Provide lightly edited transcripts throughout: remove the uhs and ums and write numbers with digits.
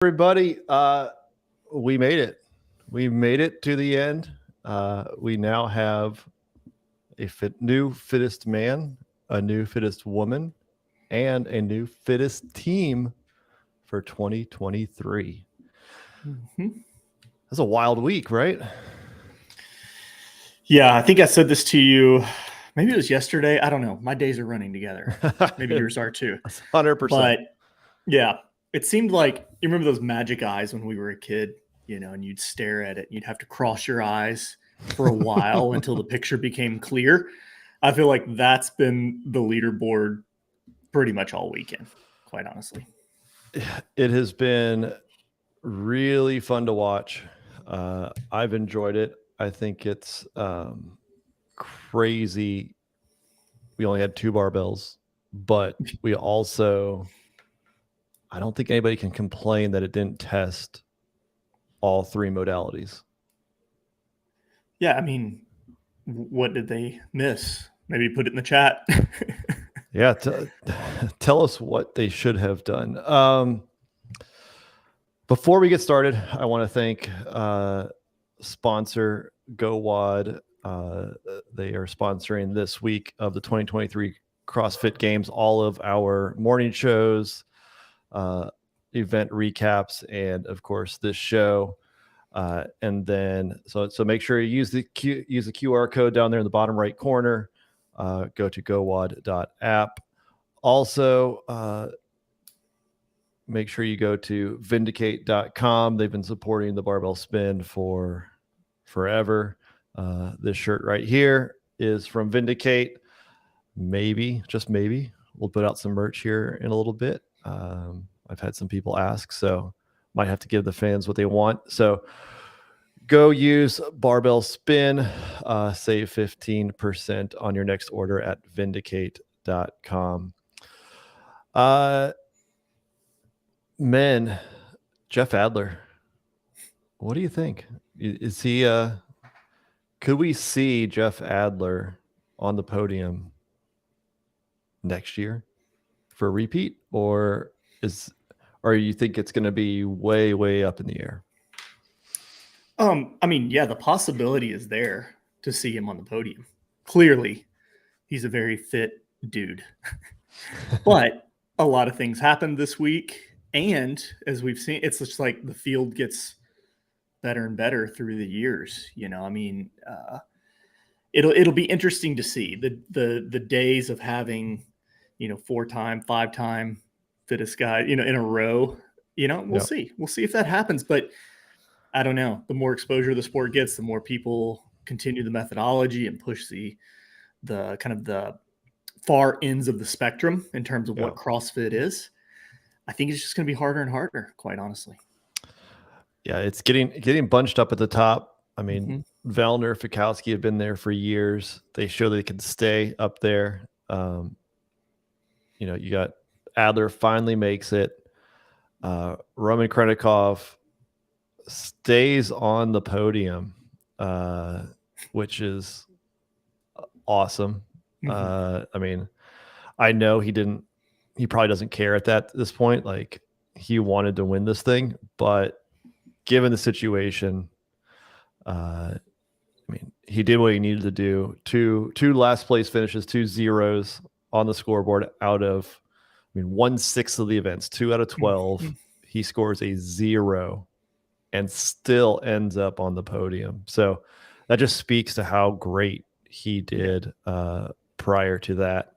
Everybody, we made it. We made it to the end. We now have a new fittest man, a new fittest woman, and a new fittest team for 2023. That's a wild week, right? Yeah, I think I said this to you. Maybe it was yesterday. I don't know. My days are running together. Maybe yours are too. 100%. But yeah, it seemed like you remember those magic eyes when we were a kid, and you'd stare at it. And you'd have to cross your eyes for a while until the picture became clear. I feel like that's been the leaderboard pretty much all weekend, quite honestly. It has been really fun to watch. I've enjoyed it. I think it's crazy. We only had 2 barbells, but we also, I don't think anybody can complain that it didn't test all 3 modalities. Yeah, I mean, what did they miss? Maybe put it in the chat. Yeah, tell us what they should have done. Before we get started, I want to thank sponsor GOWOD. They are sponsoring this week of the 2023 CrossFit Games, all of our morning shows, event recaps, and of course this show. And then so make sure you use the QR code down there in the bottom right corner. Go to gowod.app. Also, make sure you go to vindicate.com. They've been supporting the barbell spin for forever. This shirt right here is from Vindicate. Maybe, just maybe, we'll put out some merch here in a little bit. I've had some people ask, so might have to give the fans what they want. So go use Barbell Spin. Save 15% on your next order at vindicate.com. Men, Jeff Adler, what do you think? Is he could we see Jeff Adler on the podium next year for a repeat, or you think it's going to be way up in the air? I mean, yeah, the possibility is there to see him on the podium. Clearly, he's a very fit dude. But a lot of things happened this week. And as we've seen, it's just like the field gets better and better through the years. I mean, it'll be interesting to see the days of having, 4-time, 5-time fittest guy, in a row. We'll see. We'll see if that happens. But I don't know. The more exposure the sport gets, the more people continue the methodology and push the kind of the far ends of the spectrum in terms of what CrossFit is. I think it's just going to be harder and harder, quite honestly. Yeah, it's getting bunched up at the top. I mean, Vellner, Fikowski have been there for years. They show they can stay up there. You got Adler finally makes it. Roman Krenikov stays on the podium, which is awesome. I mean, I know he probably doesn't care at this point. Like, he wanted to win this thing, but given the situation, I mean, he did what he needed to do. Two last place finishes, 2 zeros on the scoreboard out of, 1/6 of the events, 2 out of 12. He scores a 0 and still ends up on the podium. So that just speaks to how great he did prior to that.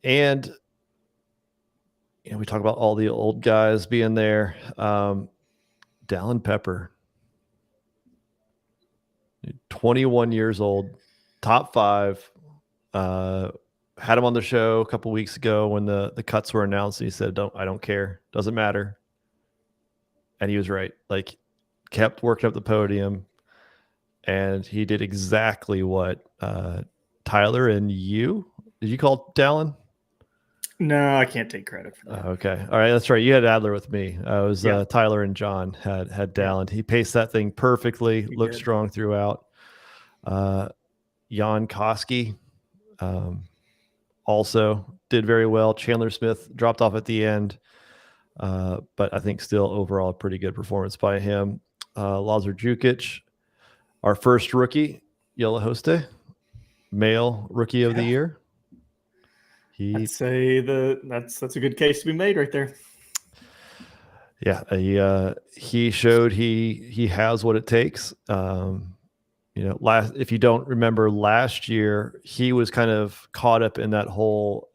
And we talk about all the old guys being there. Dallin Pepper, 21 years old, top 5. Had him on the show a couple weeks ago when the cuts were announced. And he said, I don't care. Doesn't matter. And he was right. Like, kept working up the podium, and he did exactly what Tyler and you, did you call Dallin? No, I can't take credit for that. Okay. All right. That's right. You had Adler with me. It was Tyler and John had Dallin. He paced that thing perfectly, looked strong throughout. Jan Koski also did very well. Chandler Smith dropped off at the end. But I think still overall a pretty good performance by him. Lazar Jukic, our first rookie, Yellowhoste, male rookie of the year. I'd say that's a good case to be made right there. Yeah, he showed he has what it takes. If you don't remember last year, he was kind of caught up in that whole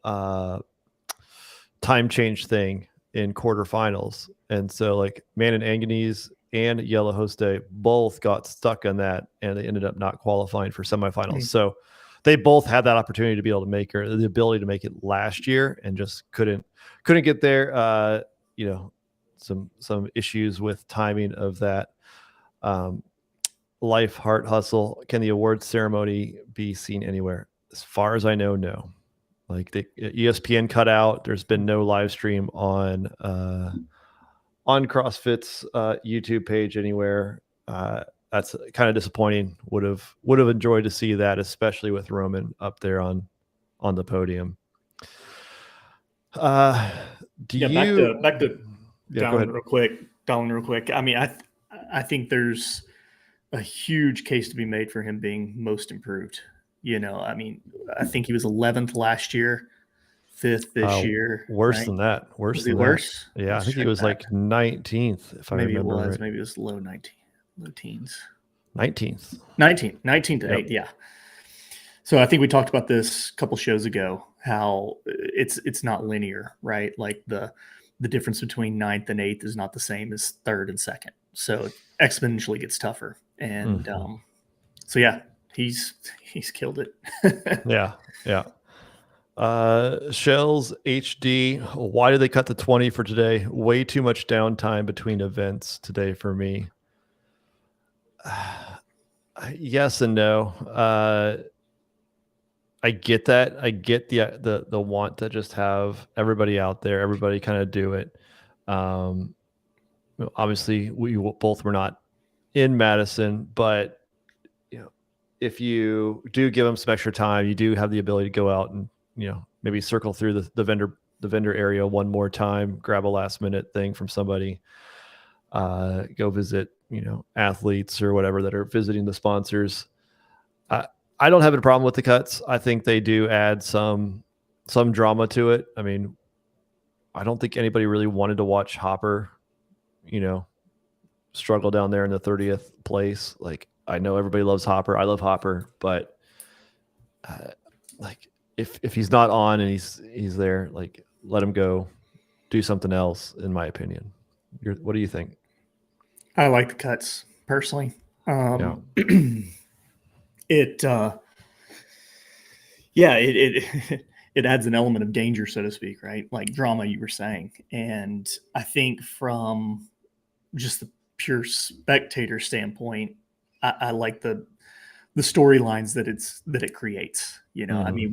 time change thing in quarterfinals. And so like Manon Anganese and Yellowhoste both got stuck on that, and they ended up not qualifying for semifinals. Mm-hmm. So they both had that opportunity to be able to make her the ability to make it last year and just couldn't get there. Some issues with timing of that. Life, Heart, Hustle. Can the awards ceremony be seen anywhere? As far as I know, no. Like the ESPN cut out. There's been no live stream on CrossFit's YouTube page anywhere. That's kind of disappointing. Would have enjoyed to see that, especially with Roman up there on the podium. Back to Dallin real quick. I mean, I think there's a huge case to be made for him being most improved. I mean, I think he was 11th last year, 5th this year. Worse than that. Was he worse? Yeah, I think he was like 19th, if I remember right. Maybe it was low teens. 19th. 19 to 8, yeah. So I think we talked about this a couple shows ago, how it's not linear, right? Like the difference between 9th and 8th is not the same as 3rd and 2nd. So it exponentially gets tougher. And so yeah, he's killed it. Yeah. Shells HD, why did they cut to 20 for today? Way too much downtime between events today for me. Yes and no. I get that. I get the want to just have everybody out there, everybody kind of do it. Obviously, we both were not in Madison, but if you do give them some extra time, you do have the ability to go out and maybe circle through the vendor area one more time, grab a last minute thing from somebody, go visit athletes or whatever that are visiting the sponsors. I don't have a problem with the cuts. I think they do add some drama to it. I mean, I don't think anybody really wanted to watch Hopper, struggle down there in the 30th place. Like, I know everybody loves Hopper. I love Hopper, but like if he's not on and he's there, like, let him go do something else, in my opinion. What do you think? I like the cuts personally. It adds an element of danger, so to speak, right? Like drama, you were saying. And I think from just the pure spectator standpoint, I like the storylines that it creates. I mean,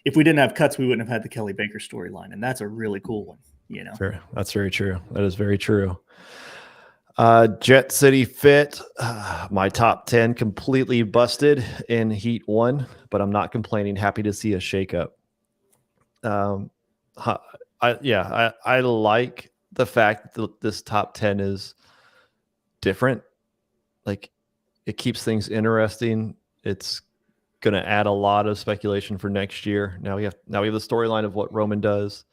if we didn't have cuts, we wouldn't have had the Kelly Baker storyline, and that's a really cool one. Fair. That's very true. That is very true. Jet City Fit, my top 10 completely busted in Heat 1, but I'm not complaining. Happy to see a shakeup. I like the fact that this top 10 is different. Like, it keeps things interesting. It's going to add a lot of speculation for next year. Now we have the storyline of what Roman does.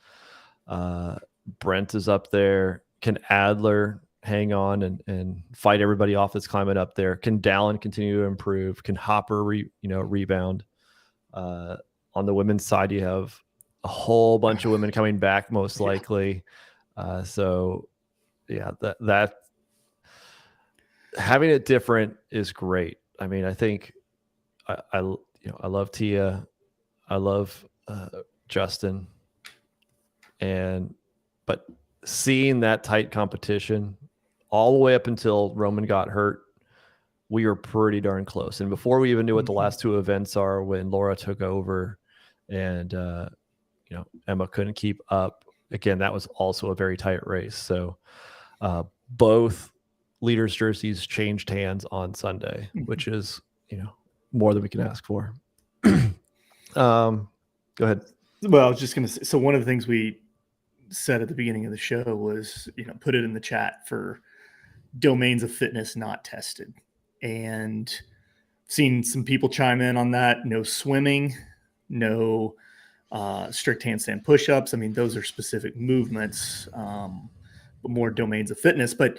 Brent is up there. Can Adler hang on and fight everybody off that's climbing up there? Can Dallin continue to improve? Can Hopper rebound? On the women's side, you have a whole bunch of women coming back, most likely. So yeah, that having it different is great. I mean, I think I love Tia, I love Justin, but seeing that tight competition all the way up until Roman got hurt, we were pretty darn close. And before we even knew what the last two events are, when Laura took over and Emma couldn't keep up, again, that was also a very tight race. So both leaders' jerseys changed hands on Sunday, which is more than we can ask for. Go ahead. Well, I was just going to say, so one of the things we said at the beginning of the show was, put it in the chat for domains of fitness not tested. And seen some people chime in on that. No swimming, no strict handstand push-ups. I mean, those are specific movements, but more domains of fitness. But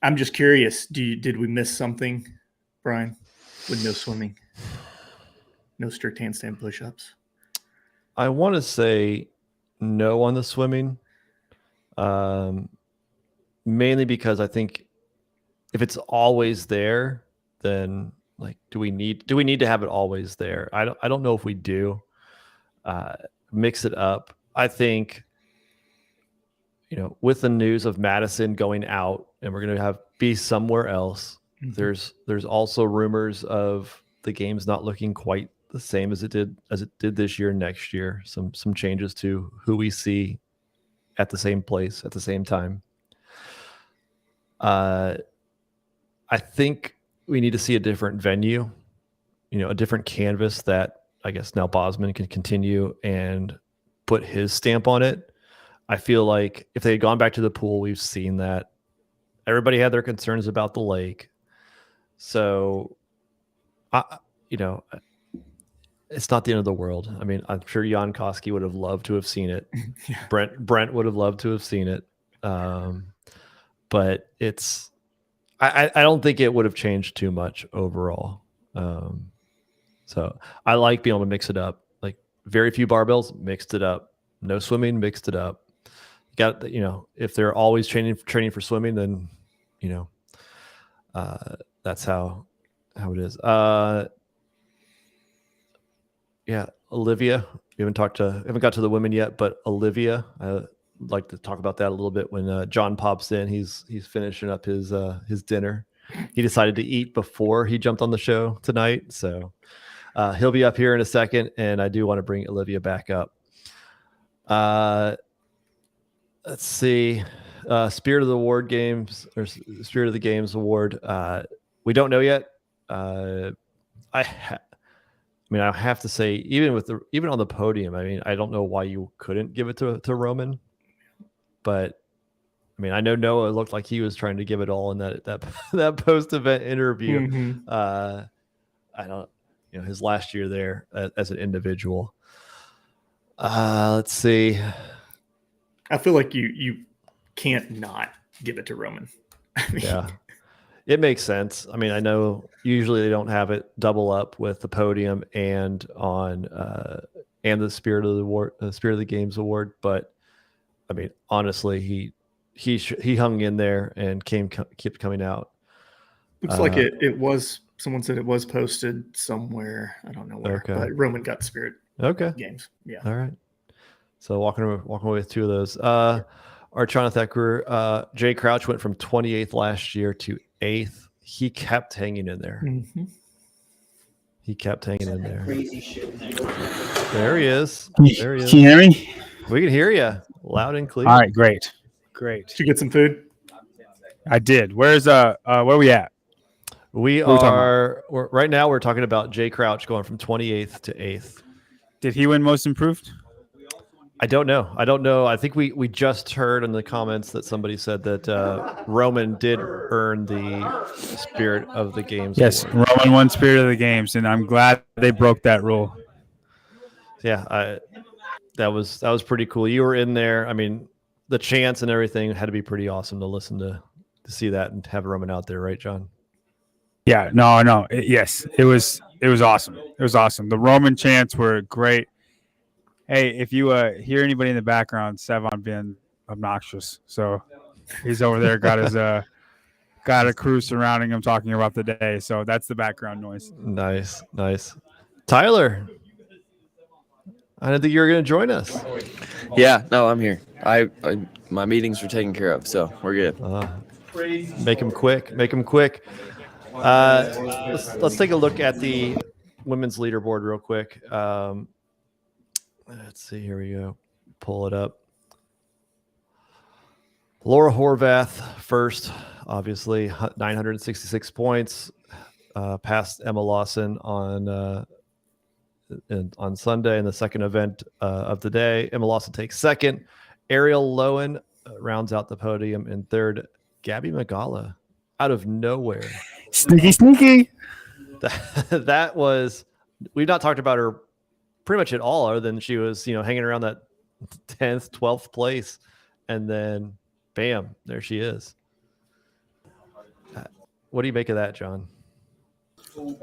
I'm just curious, did we miss something, Brian, with no swimming, no strict handstand push-ups? I want to say no on the swimming, mainly because I think if it's always there, then like, do we need to have it always there? I don't know if we do. Mix it up. I think, with the news of Madison going out and we're going to be somewhere else, mm-hmm. there's also rumors of the games not looking quite the same as it did this year and next year. Some changes to who we see at the same place at the same time. I think we need to see a different venue, a different canvas that I guess now Bosman can continue and put his stamp on it. I feel like if they had gone back to the pool, we've seen that everybody had their concerns about the lake. So, it's not the end of the world. I mean, I'm sure Jan Koski would have loved to have seen it. Yeah. Brent would have loved to have seen it. But I don't think it would have changed too much overall. So I like being able to mix it up. Like very few barbells, mixed it up. No swimming, mixed it up. Got, if they're always training for swimming, then, that's how it is. Yeah, Olivia. We haven't got to the women yet, but Olivia, I'd like to talk about that a little bit. When John pops in, he's finishing up his dinner. He decided to eat before he jumped on the show tonight, so he'll be up here in a second, and I do want to bring Olivia back up. Let's see, Spirit of the Award Games or Spirit of the Games Award. We don't know yet. I have to say, even on the podium, I mean, I don't know why you couldn't give it to Roman, but I mean, I know Noah looked like he was trying to give it all in that post-event interview. Mm-hmm. I don't, his last year there as an individual. Let's see. I feel like you can't not give it to Roman. I mean, yeah. It makes sense. I mean, I know usually they don't have it double up with the podium and on and the Spirit of the Games Award, but I mean, honestly, he hung in there and kept coming out. Looks like it was. Someone said it was posted somewhere. I don't know where, okay. But Roman got Spirit. Okay. Games. Yeah. All right. So walking away with two of those. Archana Thakur, Jay Crouch went from 28th last year to 8th. He kept hanging in there. Mm-hmm. He kept hanging in there. Crazy shit. There he is. There he is. Can you hear me? We can hear you loud and clear. All right, great. Did you get some food? I did. Where's where are we at? Right now we're talking about Jay Crouch going from 28th to 8th. Did he win most improved? I don't know. I think we just heard in the comments that somebody said that Roman did earn the Spirit of the Games. Yes, award. Roman won Spirit of the Games, and I'm glad they broke that rule. Yeah, that was pretty cool. You were in there. I mean, the chants and everything had to be pretty awesome to listen to see that and have Roman out there, right, John? Yeah, no. Yes, it was awesome. It was awesome. The Roman chants were great. Hey, if you hear anybody in the background, Sevon being obnoxious. So he's over there, got a crew surrounding him talking about the day. So that's the background noise. Nice. Tyler, I didn't think you were going to join us. Yeah, no, I'm here. My meetings were taken care of, so we're good. Make them quick. Let's take a look at the women's leaderboard real quick. Let's see. Here we go. Pull it up. Laura Horvath first, obviously 966 points, past Emma Lawson on Sunday in the second event of the day. Emma Lawson takes second, Ariel Lowen rounds out the podium in third. Gabby Magala out of nowhere. Sneaky. That was, we've not talked about her pretty much at all, other than she was, hanging around that 10th, 12th place. And then bam, there she is. What do you make of that, John?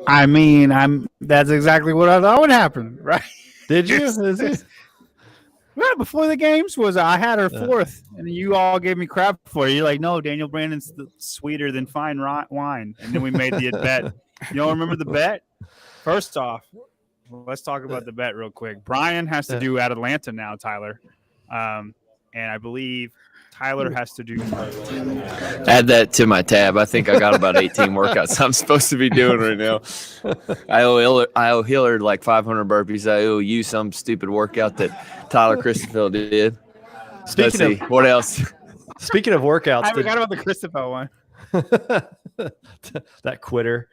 I mean, that's exactly what I thought would happen, right? Did you? Well, before the games I had her fourth, and you all gave me crap for it. You're like, no, Daniel Brandon's sweeter than fine wine. And then we made the bet. You don't remember the bet? First off, let's talk about the bet real quick. Brian has to do at Atlanta now, Tyler. And I believe Tyler has to do. Add that to my tab. I think I got about 18 workouts I'm supposed to be doing right now. I owe Hillard like 500 burpees. I owe you some stupid workout that Tyler Christopher did. Speaking of what else? Speaking of workouts, I forgot about the Christopher one. That quitter.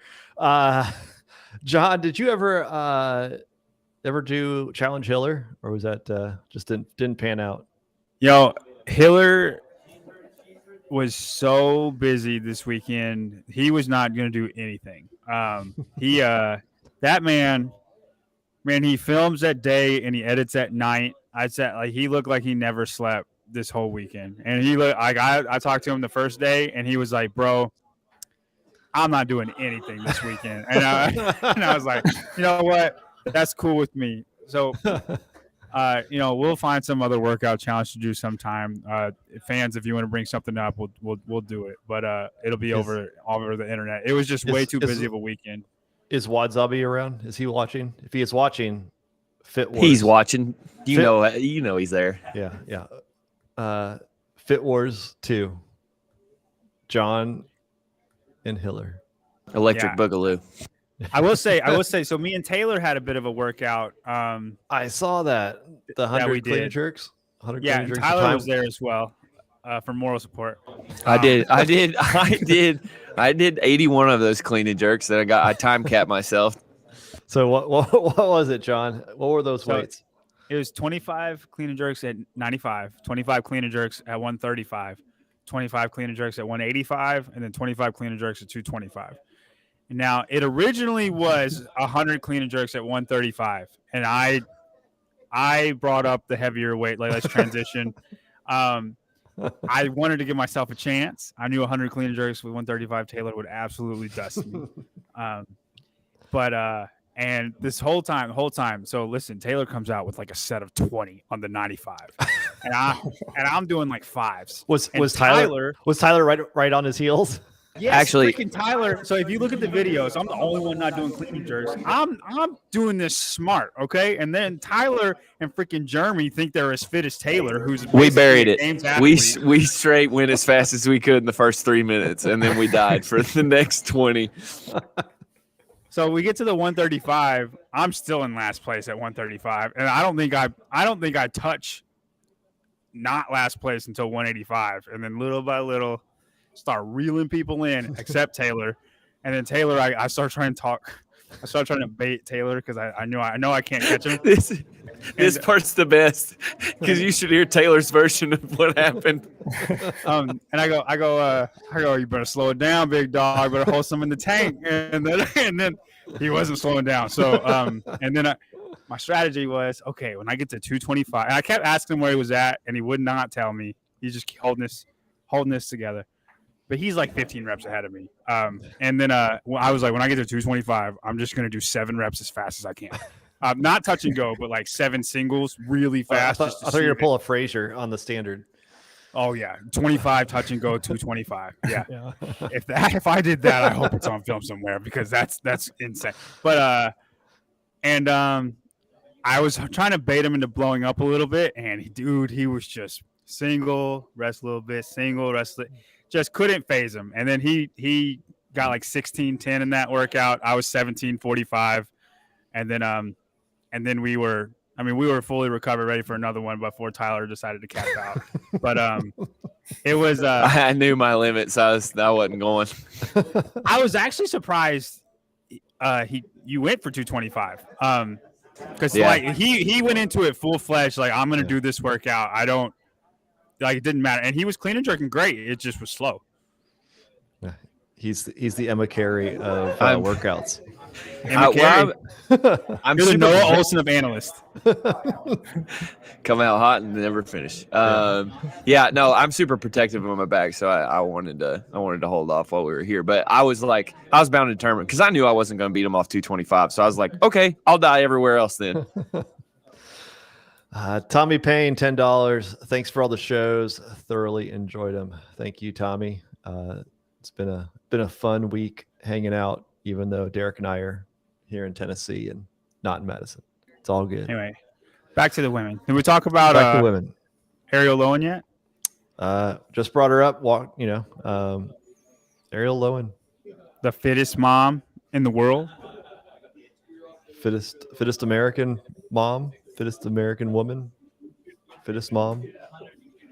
John, did you ever do Challenge Hiller, or was that just didn't pan out? Hiller was so busy this weekend. He was not going to do anything. That man, he films at day and he edits at night. I said, like, he looked like he never slept this whole weekend. And he looked like, I talked to him the first day and he was like, bro, I'm not doing anything this weekend. And I was like, you know what? That's cool with me. So, we'll find some other workout challenge to do sometime. Fans, if you want to bring something up, we'll do it. But it'll be over the internet. It was just way too busy of a weekend. Is Wadzabi around? Is he watching? If he is watching, Fit Wars. He's watching. You know he's there. Yeah. Fit Wars 2. John and Hiller. Electric Boogaloo. I will say. So me and Taylor had a bit of a workout. I saw that the 100 clean and jerks. 100 clean and jerks. Tyler was there as well for moral support. I did 81 of those clean and jerks that I time capped myself. So what was it, John? What were those weights? It was 25 clean and jerks at 95, 25 clean and jerks at 135, 25 clean and jerks at 185, and then 25 clean and jerks at 225. Now, it originally was 100 clean and jerks at 135, and I brought up the heavier weight. Like, let's transition. I wanted to give myself a chance. I knew 100 clean and jerks with 135 Taylor would absolutely dust me. And this whole time. So listen, Taylor comes out with like a set of 20 on the 95, and I'm doing like fives. Was Tyler right on his heels? Yes, actually, freaking Tyler. So if you look at the videos, I'm the only one not doing clean and jerks. I'm doing this smart, okay? And then Tyler and freaking Jeremy think they're as fit as Taylor, who's we buried it. We straight went as fast as we could in the first 3 minutes, and then we died for the next 20. So we get to the 135. I'm still in last place at 135, and I don't think I touch not last place until 185, and then little by little start reeling people in, except Taylor. And then Taylor, I start trying to talk. I start trying to bait Taylor because I know I can't catch him. This part's the best because you should hear Taylor's version of what happened. And I go, you better slow it down, big dog. Better hold some in the tank. And then he wasn't slowing down. So and then my strategy was, okay, when I get to 225, and I kept asking him where he was at, and he would not tell me. He's just holding this together. But he's like 15 reps ahead of me. And then I was like, when I get to 225, I'm just going to do 7 reps as fast as I can. Not touch and go, but like 7 singles really fast. I thought you were going to pull a Frazier on the standard. Oh, yeah. 25 touch and go, 225. Yeah. If I did that, I hope it's on film somewhere because that's insane. But I was trying to bait him into blowing up a little bit. And he was just single, rest a little bit, single, rest a little. Just couldn't phase him. And then he got like 16:10 in that workout. I was 17:45. And then we were fully recovered, ready for another one before Tyler decided to cap out. But it was I knew my limits. I wasn't going. I was actually surprised you went for 225. Because like he went into it full fledged, like I'm gonna do this workout. Like it didn't matter, and he was clean and jerking great. It just was slow. He's the Emma Carey of workouts. Emma Carey. I'm You're the super Noah protective. Olsen of analyst. Come out hot and never finish. No, I'm super protective of my back, so I wanted to hold off while we were here. But I was bound and determined because I knew I wasn't going to beat him off 225. So I was like, okay, I'll die everywhere else then. Tommy Payne, $10. Thanks for all the shows. Thoroughly enjoyed them. Thank you, Tommy. It's been a fun week hanging out, even though Derek and I are here in Tennessee and not in Madison. It's all good. Anyway, back to the women. Did we talk about Back to women? Ariel Lowen yet? Just brought her up. Ariel Lowen, The fittest mom in the world. fittest American mom, fittest American woman, fittest mom.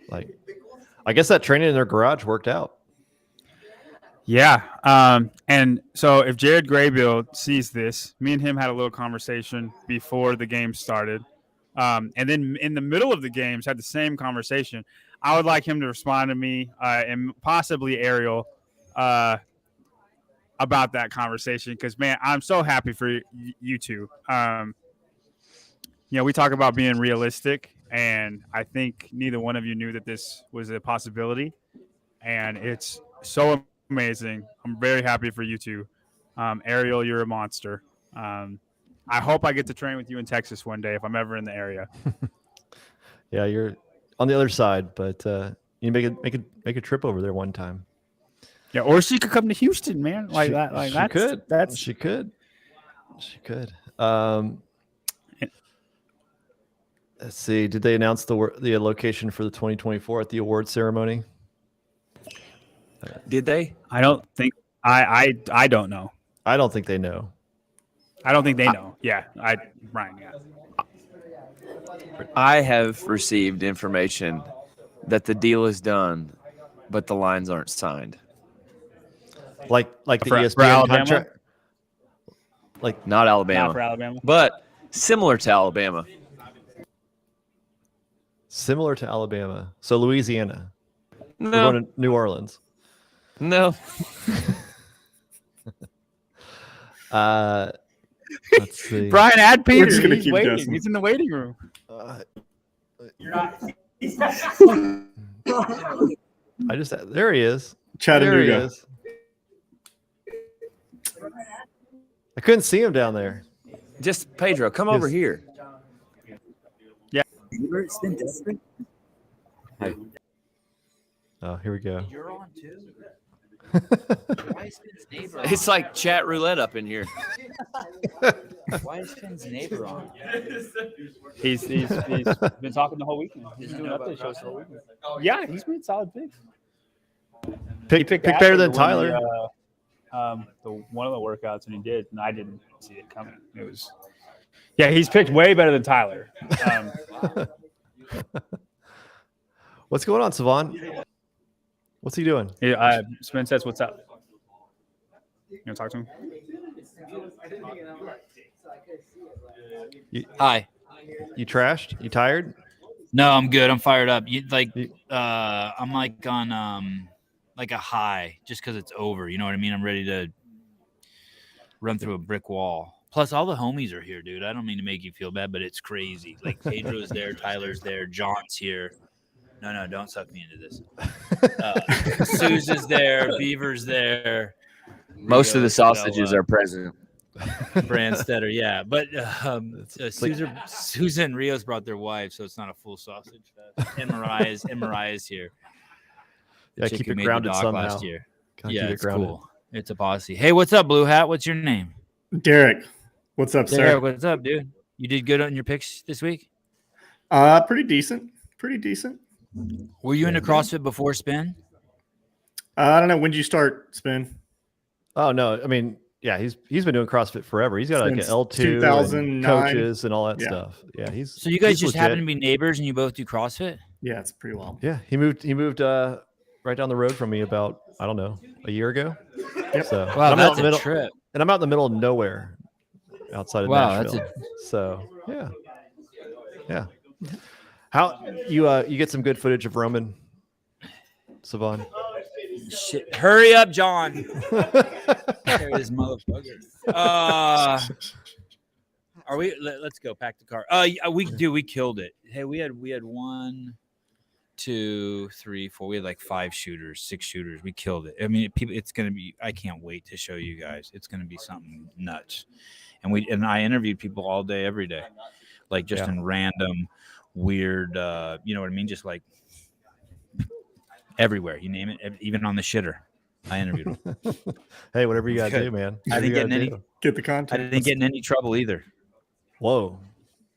Like, I guess that training in their garage worked out. Yeah. And so if Jared Graybill sees this, me and him had a little conversation before the game started. And then in the middle of the games had the same conversation. I would like him to respond to me and possibly Ariel about that conversation because, man, I'm so happy for you two. We talk about being realistic, and I think neither one of you knew that this was a possibility, and it's so amazing. I'm very happy for you two. Ariel, you're a monster. I hope I get to train with you in Texas one day if I'm ever in the area. Yeah, you're on the other side, but you make a trip over there one time. Yeah, or she could come to Houston, man. She could. Let's see. Did they announce the location for the 2024 at the award ceremony? Did they? I don't think. I don't know. I don't think they know. I don't think they know. Yeah, Brian. Yeah. I have received information that the deal is done, but the lines aren't signed. Like the For ESPN Alabama? contract. Like not Alabama, Not for Alabama. but similar to Alabama. Similar to Alabama. So Louisiana. We're No, going to New Orleans. no. Let's see. Brian, add Peter. just gonna He's keep waiting. guessing. He's in the waiting room. There he is. There he Chattanooga. is. I couldn't see him down there. Just Pedro, come over here. Oh, here we go. You're on too. Why is Finn's neighbor on? It's like chat roulette up in here. Why is Finn's neighbor on? He's been talking the whole weekend. He's doing update shows the whole weekend. Yeah, he's made solid picks. Pick Adler better than to win Tyler. One of the workouts, and he did, and I didn't see it coming. He's picked way better than Tyler. What's going on, Savon? What's he doing? Spence says, "What's up?" You want to talk to him? Hi. You trashed? You tired? No, I'm good. I'm fired up. I'm like on like a high just because it's over. You know what I mean? I'm ready to run through a brick wall. Plus, all the homies are here, dude. I don't mean to make you feel bad, but it's crazy. Like Pedro's there, Tyler's there, John's here. No, don't suck me into this. Suze is there, Beaver's there. Most of the Rio's, sausages are present. Brandstetter, yeah. But Susan and Rios brought their wives, so it's not a full sausage fest. And Mariah's here. The Yeah, chick keep who it made the grounded doc somehow. last year. Gotta Yeah, keep it it's grounded. cool. It's a posse. Hey, what's up, Blue Hat? What's your name? Derek, what's up, Derek, sir? what's up, dude? You did good on your picks this week? Pretty decent. Were you into CrossFit before Spin? I don't know. When did you start, Spin? Oh no, I mean, yeah, he's been doing CrossFit forever. He's got like an Since L2 and 2009. coaches and all that Yeah. stuff. Yeah, he's So you guys he's just legit. happen to be neighbors and you both do CrossFit? Yeah, it's pretty well. Yeah, he moved right down the road from me about, I don't know, a year ago. Yep. So Wow, and I'm out that's in the a middle, trip. and I'm out in the middle of nowhere outside of Wow, that's Nashville. So yeah. How you get some good footage of Roman Savon? Shit. Hurry up, John. There this motherfucker. Are we? Let's go. Pack the car. We killed it. Hey, we had 1, 2, 3, 4. We had like 5 shooters, 6 shooters. We killed it. I mean, people. It's gonna be. I can't wait to show you guys. It's gonna be something nuts. And I interviewed people all day, every day, like just in random, weird. You know what I mean? Just like everywhere. You name it. Even on the shitter, I interviewed them. Hey, whatever you gotta do, man. I didn't get in any. Get the I content. didn't get in any trouble either. Whoa.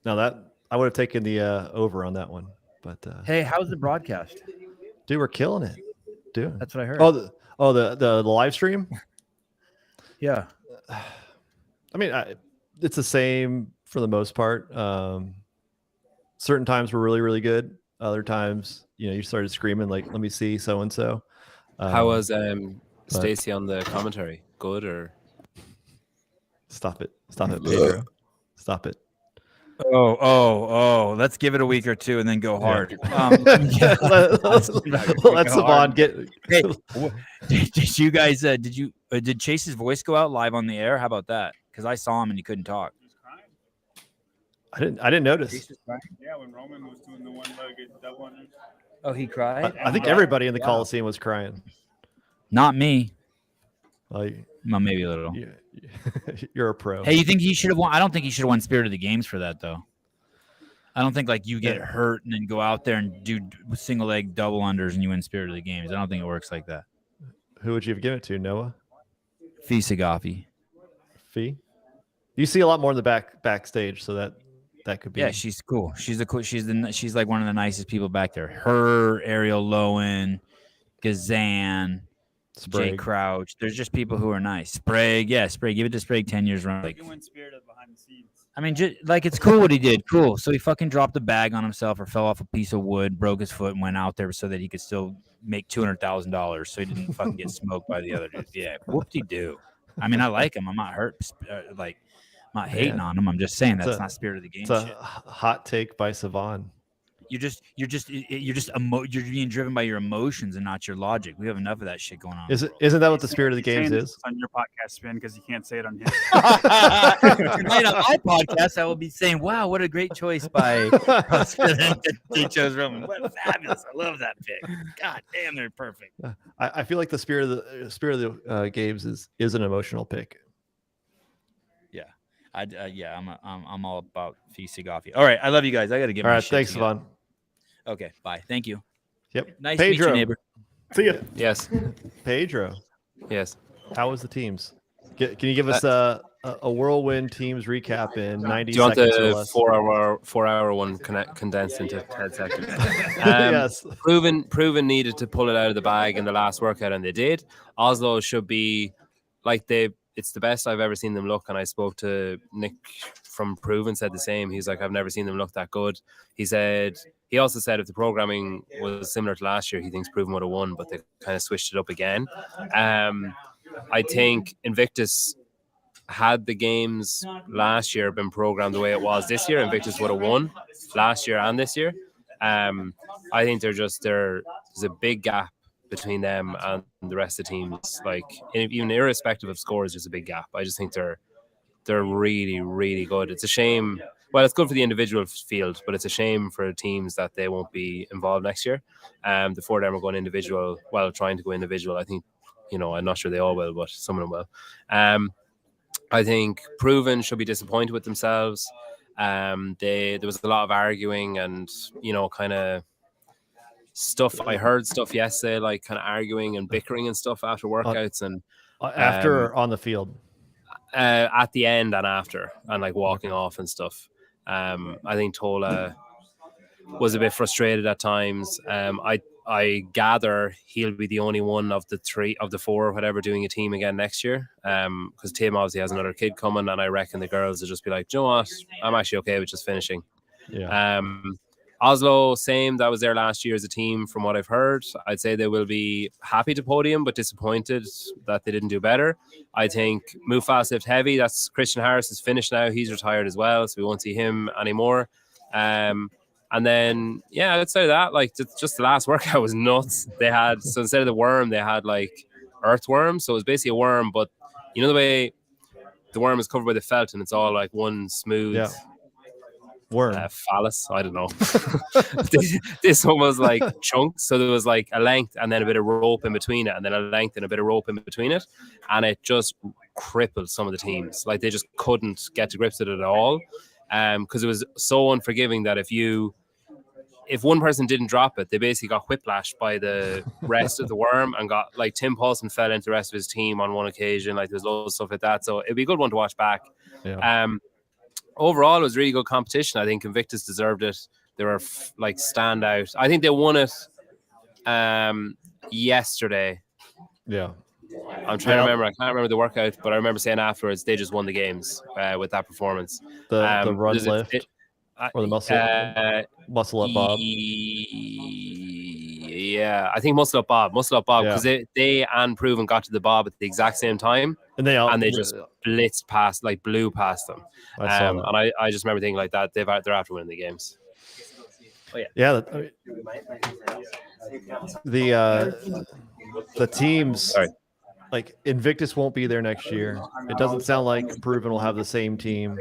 Now that I would have taken the over on that one, but Hey, how's the broadcast? dude, we're killing it, dude. That's what I heard. The live stream. Yeah. I mean, it's the same for the most part. Certain times were really, really good. Other times, you started screaming like, "Let me see so and so." How was Stacy on the commentary? Good or? Stop it, Pedro. Stop it. Oh. Let's give it a week or two and then go hard. Let's Savon get. Hey, did you guys? Did Chase's voice go out live on the air? How about that? Because I saw him and he couldn't talk. I didn't notice. Yeah, when Roman was doing the one-legged double under. Oh, he cried. I think everybody in the Coliseum was crying. Not me. Like, Well, maybe a little. you're a pro. Hey, you think he should have won? I don't think he should have won Spirit of the Games for that, though. I don't think like you get hurt and then go out there and do single leg double unders and you win Spirit of the Games. I don't think it works like that. Who would you have given it to, Noah? Fee Sagafi. Fee? You see a lot more in the backstage, so that could be. Yeah, she's cool. She's like one of the nicest people back there. Her, Ariel Lowen, Gazan, Jay Crouch. There's just people who are nice. Sprague, yeah, Sprague. Give it to Sprague 10 years run. You win Spirit of behind the scenes. I mean, it's cool what he did. Cool. So he fucking dropped a bag on himself or fell off a piece of wood, broke his foot, and went out there so that he could still make $200,000 so he didn't fucking get smoked by the other dudes. Yeah, whoop-de-doo. I mean, I like him. I'm not hurt. I'm not hating on him. I'm just saying that's not Spirit of the Game It's shit. a hot take by Savon. You're being driven by your emotions and not your logic. We have enough of that shit going on. Isn't that what the Spirit of the Games is? On your podcast, Spin, because you can't say it on his. Tonight on my podcast, I will be saying, "Wow, what a great choice by CrossFit." They chose Roman. What fabulous! I love that pick. God damn, they're perfect. I feel like the Spirit of the Games is an emotional pick. Yeah, I'm all about Fee Sagafi. All right, I love you guys. I got to get. All my right, shit thanks, together. Savon. Okay, bye. Thank you. Yep. Nice Pedro. to meet you, neighbor. See ya. Yes. Pedro, Yes. how was the teams? Can you give us a whirlwind teams recap in 90 Do you want seconds or the less? 4-hour one condensed into 10 seconds? Yes. Proven needed to pull it out of the bag in the last workout, and they did. Oslo should be like it's the best I've ever seen them look. And I spoke to Nick from Proven, said the same. He's like, I've never seen them look that good. He also said if the programming was similar to last year, he thinks Proven would have won, but they kind of switched it up again. I think Invictus, had the games last year been programmed the way it was this year, Invictus would have won last year and this year. I think there's a big gap between them and the rest of the teams. Like, even irrespective of scores, there's a big gap. I just think they're really, really good. It's a shame. Well, it's good for the individual field, but it's a shame for teams that they won't be involved next year. The 4 of them are going individual, trying to go individual. I think, I'm not sure they all will, but some of them will. I think Proven should be disappointed with themselves. There was a lot of arguing and, kind of stuff. I heard stuff yesterday, like kind of arguing and bickering and stuff after workouts and After or on the field? At the end and after, and like walking off and stuff. I think Tola was a bit frustrated at times. I gather he'll be the only one of the 4 or whatever doing a team again next year. Because Tim obviously has another kid coming, and I reckon the girls will just be like, "Do you know what? I'm actually okay with just finishing." Yeah. Oslo, same. That was their last year as a team, from what I've heard. I'd say they will be happy to podium, but disappointed that they didn't do better. I think Move Fast Lift Heavy, that's Christian Harris is finished now. He's retired as well, so we won't see him anymore. And then, yeah, outside of that, like just the last workout was nuts. They had, so instead of the worm, they had like earthworm. So it was basically a worm, but you know the way the worm is covered by the felt and it's all like one smooth worm. Phallus. I don't know. this one was like chunks. So there was like a length and then a bit of rope in between it, and then a length and a bit of rope in between it. And it just crippled some of the teams. Like they just couldn't get to grips with it at all. Because it was so unforgiving that if one person didn't drop it, they basically got whiplashed by the rest of the worm and got like Tim Paulson fell into the rest of his team on one occasion. Like there's loads of stuff like that. So it'd be a good one to watch back. Yeah. Overall, it was really good competition. I think Invictus deserved it. They were like standout. I think they won it yesterday. Yeah. I'm trying to remember. I can't remember the workout, but I remember saying afterwards they just won the games with that performance. The run lift or the muscle up Bob. Yeah, I think muscle up Bob because they and Proven got to the Bob at the exact same time, and they just blitzed past, like blew past them. And I just remember thinking like that they're after winning the games. Oh yeah. The teams. Sorry. Like Invictus won't be there next year. It doesn't sound like Proven will have the same team.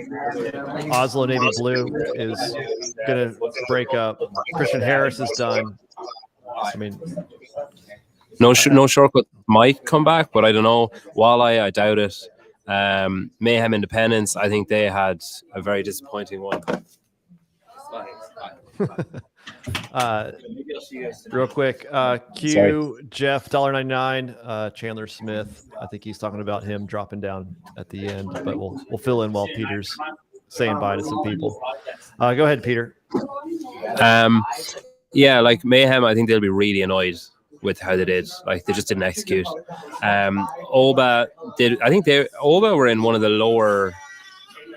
Oslo Navy Blue is going to break up. Christian Harris is done. I mean, no shortcut might come back, but I don't know. Walleye, I doubt it. Mayhem Independence, I think they had a very disappointing one. Real quick, Q Sorry. Jeff $1.99, Chandler Smith. I think he's talking about him dropping down at the end, but we'll fill in while Peter's saying bye to some people. Go ahead, Peter. Yeah, like Mayhem, I think they'll be really annoyed with how they did. Like they just didn't execute. Oba did. I think Oba were in one of the lower.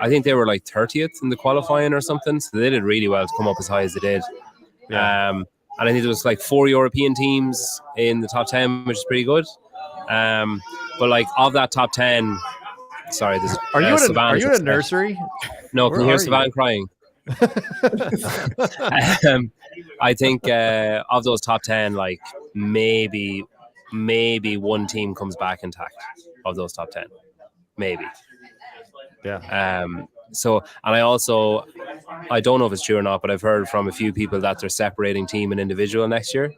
I think they were like 30th in the qualifying or something. So they did really well to come up as high as they did. Yeah. And I think there was like 4 European teams in the top 10, which is pretty good. But like of that top 10, sorry, there's are you in a nursery? No, can you hear Savannah crying? I think of those top 10, like maybe one team comes back intact of those top 10, maybe. Yeah. So, and I don't know if it's true or not, but I've heard from a few people that they're separating team and individual next year,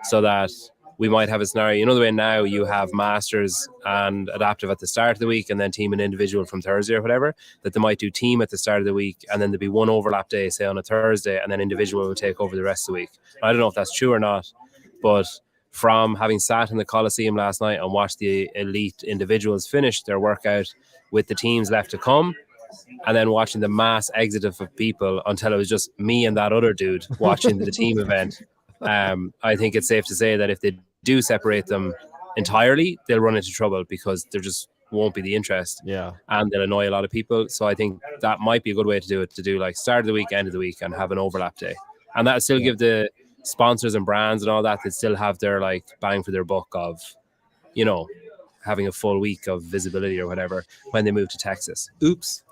so that we might have a scenario. You know the way now you have masters and adaptive at the start of the week, and then team and individual from Thursday or whatever. That they might do team at the start of the week, and then there'd be one overlap day, say on a Thursday, and then individual will take over the rest of the week. I don't know if that's true or not, but from having sat in the Coliseum last night and watched the elite individuals finish their workout with the teams left to come, and then watching the mass exodus of people until it was just me and that other dude watching the team event, I think it's safe to say that if they do separate them entirely, they'll run into trouble because there just won't be the interest. Yeah. And they'll annoy a lot of people. So I think that might be a good way to do it, to do like start of the week, end of the week, and have an overlap day. And that still give the sponsors and brands and all that still have their like bang for their buck of, you know, having a full week of visibility or whatever when they move to Texas. Oops.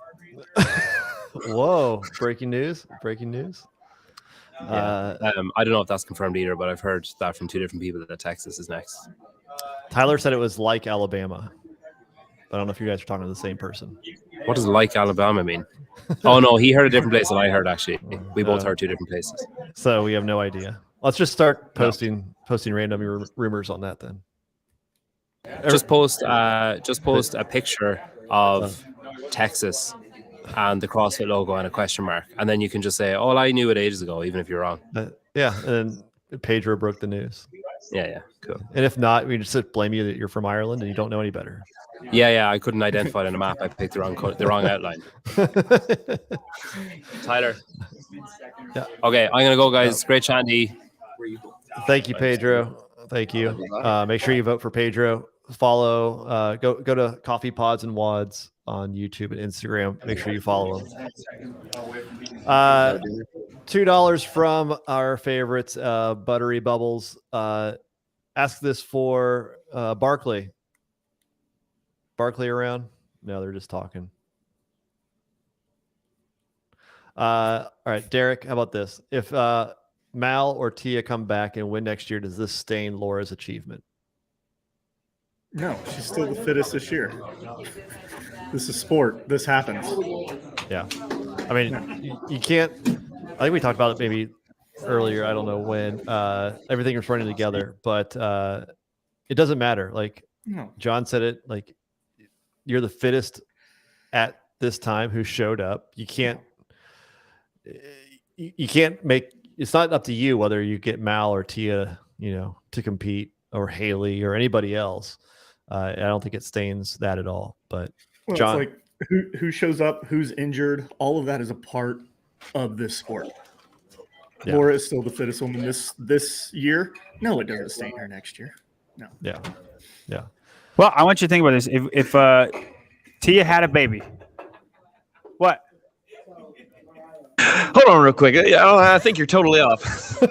Whoa. Breaking news. Yeah. I don't know if that's confirmed either, but I've heard that from 2 different people that Texas is next. Tyler said it was like Alabama. I don't know if you guys are talking to the same person. What does like Alabama mean? Oh no, he heard a different place than I heard actually. We both heard 2 different places. So we have no idea. Let's just start posting random rumors on that then. Just post a picture of Texas and the CrossFit logo and a question mark, and then you can just say, "Oh, I knew it ages ago," even if you're wrong. Yeah, and Pedro broke the news. Yeah, cool. And if not, we just blame you that you're from Ireland and you don't know any better. Yeah, I couldn't identify it on a map. I picked the wrong outline. Tyler. Yeah. Okay, I'm gonna go, guys. Great chatting to you. Thank you, Pedro. Thank you. Make sure you vote for Pedro. Follow. Go to Coffee Pods and Wads on YouTube and Instagram. Make sure you follow them. $2 from our favorites, Buttery Bubbles. Ask this for Barkley. Barkley around? No, they're just talking. All right, Derek, how about this? If Mal or Tia come back and win next year, does this stain Laura's achievement? No, she's still the fittest this year. This is sport. This happens. Yeah. I mean, you can't. I think we talked about it maybe earlier. I don't know when. Everything was running together, but it doesn't matter. Like No. John said it, like you're the fittest at this time who showed up. You can't make, it's not up to you whether you get Mal or Tia, to compete, or Haley or anybody else. I don't think it stains that at all. But Well, John, it's like who shows up, who's injured, all of that is a part of this sport. Yeah. Laura is still the fittest woman this year. No, it doesn't stain her next year. No. yeah. Well, I want you to think about this. If Tia had a baby, what? Hold on real quick. I think you're totally off.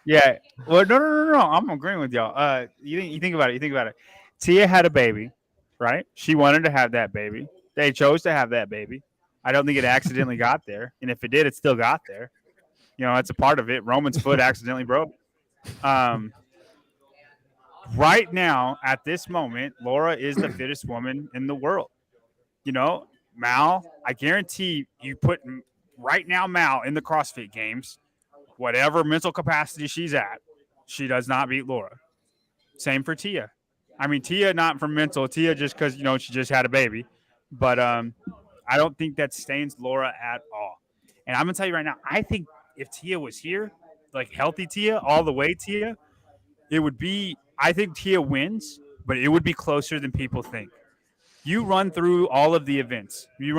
Yeah. Well, no. I'm agreeing with y'all. You think about it. Tia had a baby, right? She wanted to have that baby. They chose to have that baby. I don't think it accidentally got there. And if it did, it still got there. That's a part of it. Roman's foot accidentally broke. Right now, at this moment, Laura is the fittest woman in the world. Mal, I guarantee you put right now Mal in the CrossFit Games, whatever mental capacity she's at, she does not beat Laura. Same for Tia. I mean, Tia not from mental, Tia just because, she just had a baby. But I don't think that stains Laura at all. And I'm going to tell you right now, I think if Tia was here, like healthy Tia, all the way Tia, it would be, I think Tia wins, but it would be closer than people think. You run through all of the events. The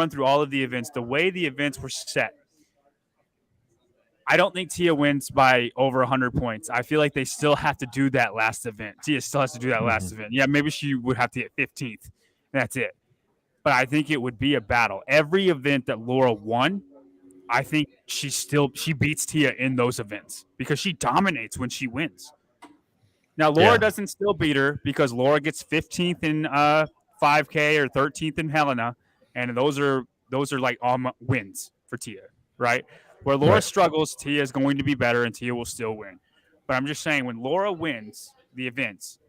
way the events were set. I don't think Tia wins by over 100 points. I feel like they still have to do that last event. Tia still has to do that last event. Yeah, maybe she would have to get 15th. That's it. But I think it would be a battle. Every event that Laura won, I think she beats Tia in those events because she dominates when she wins. Now, Laura doesn't still beat her because Laura gets 15th in 5K or 13th in Helena, and those are like wins for Tia, right? Where Laura struggles, Tia is going to be better, and Tia will still win. But I'm just saying, when Laura wins the events,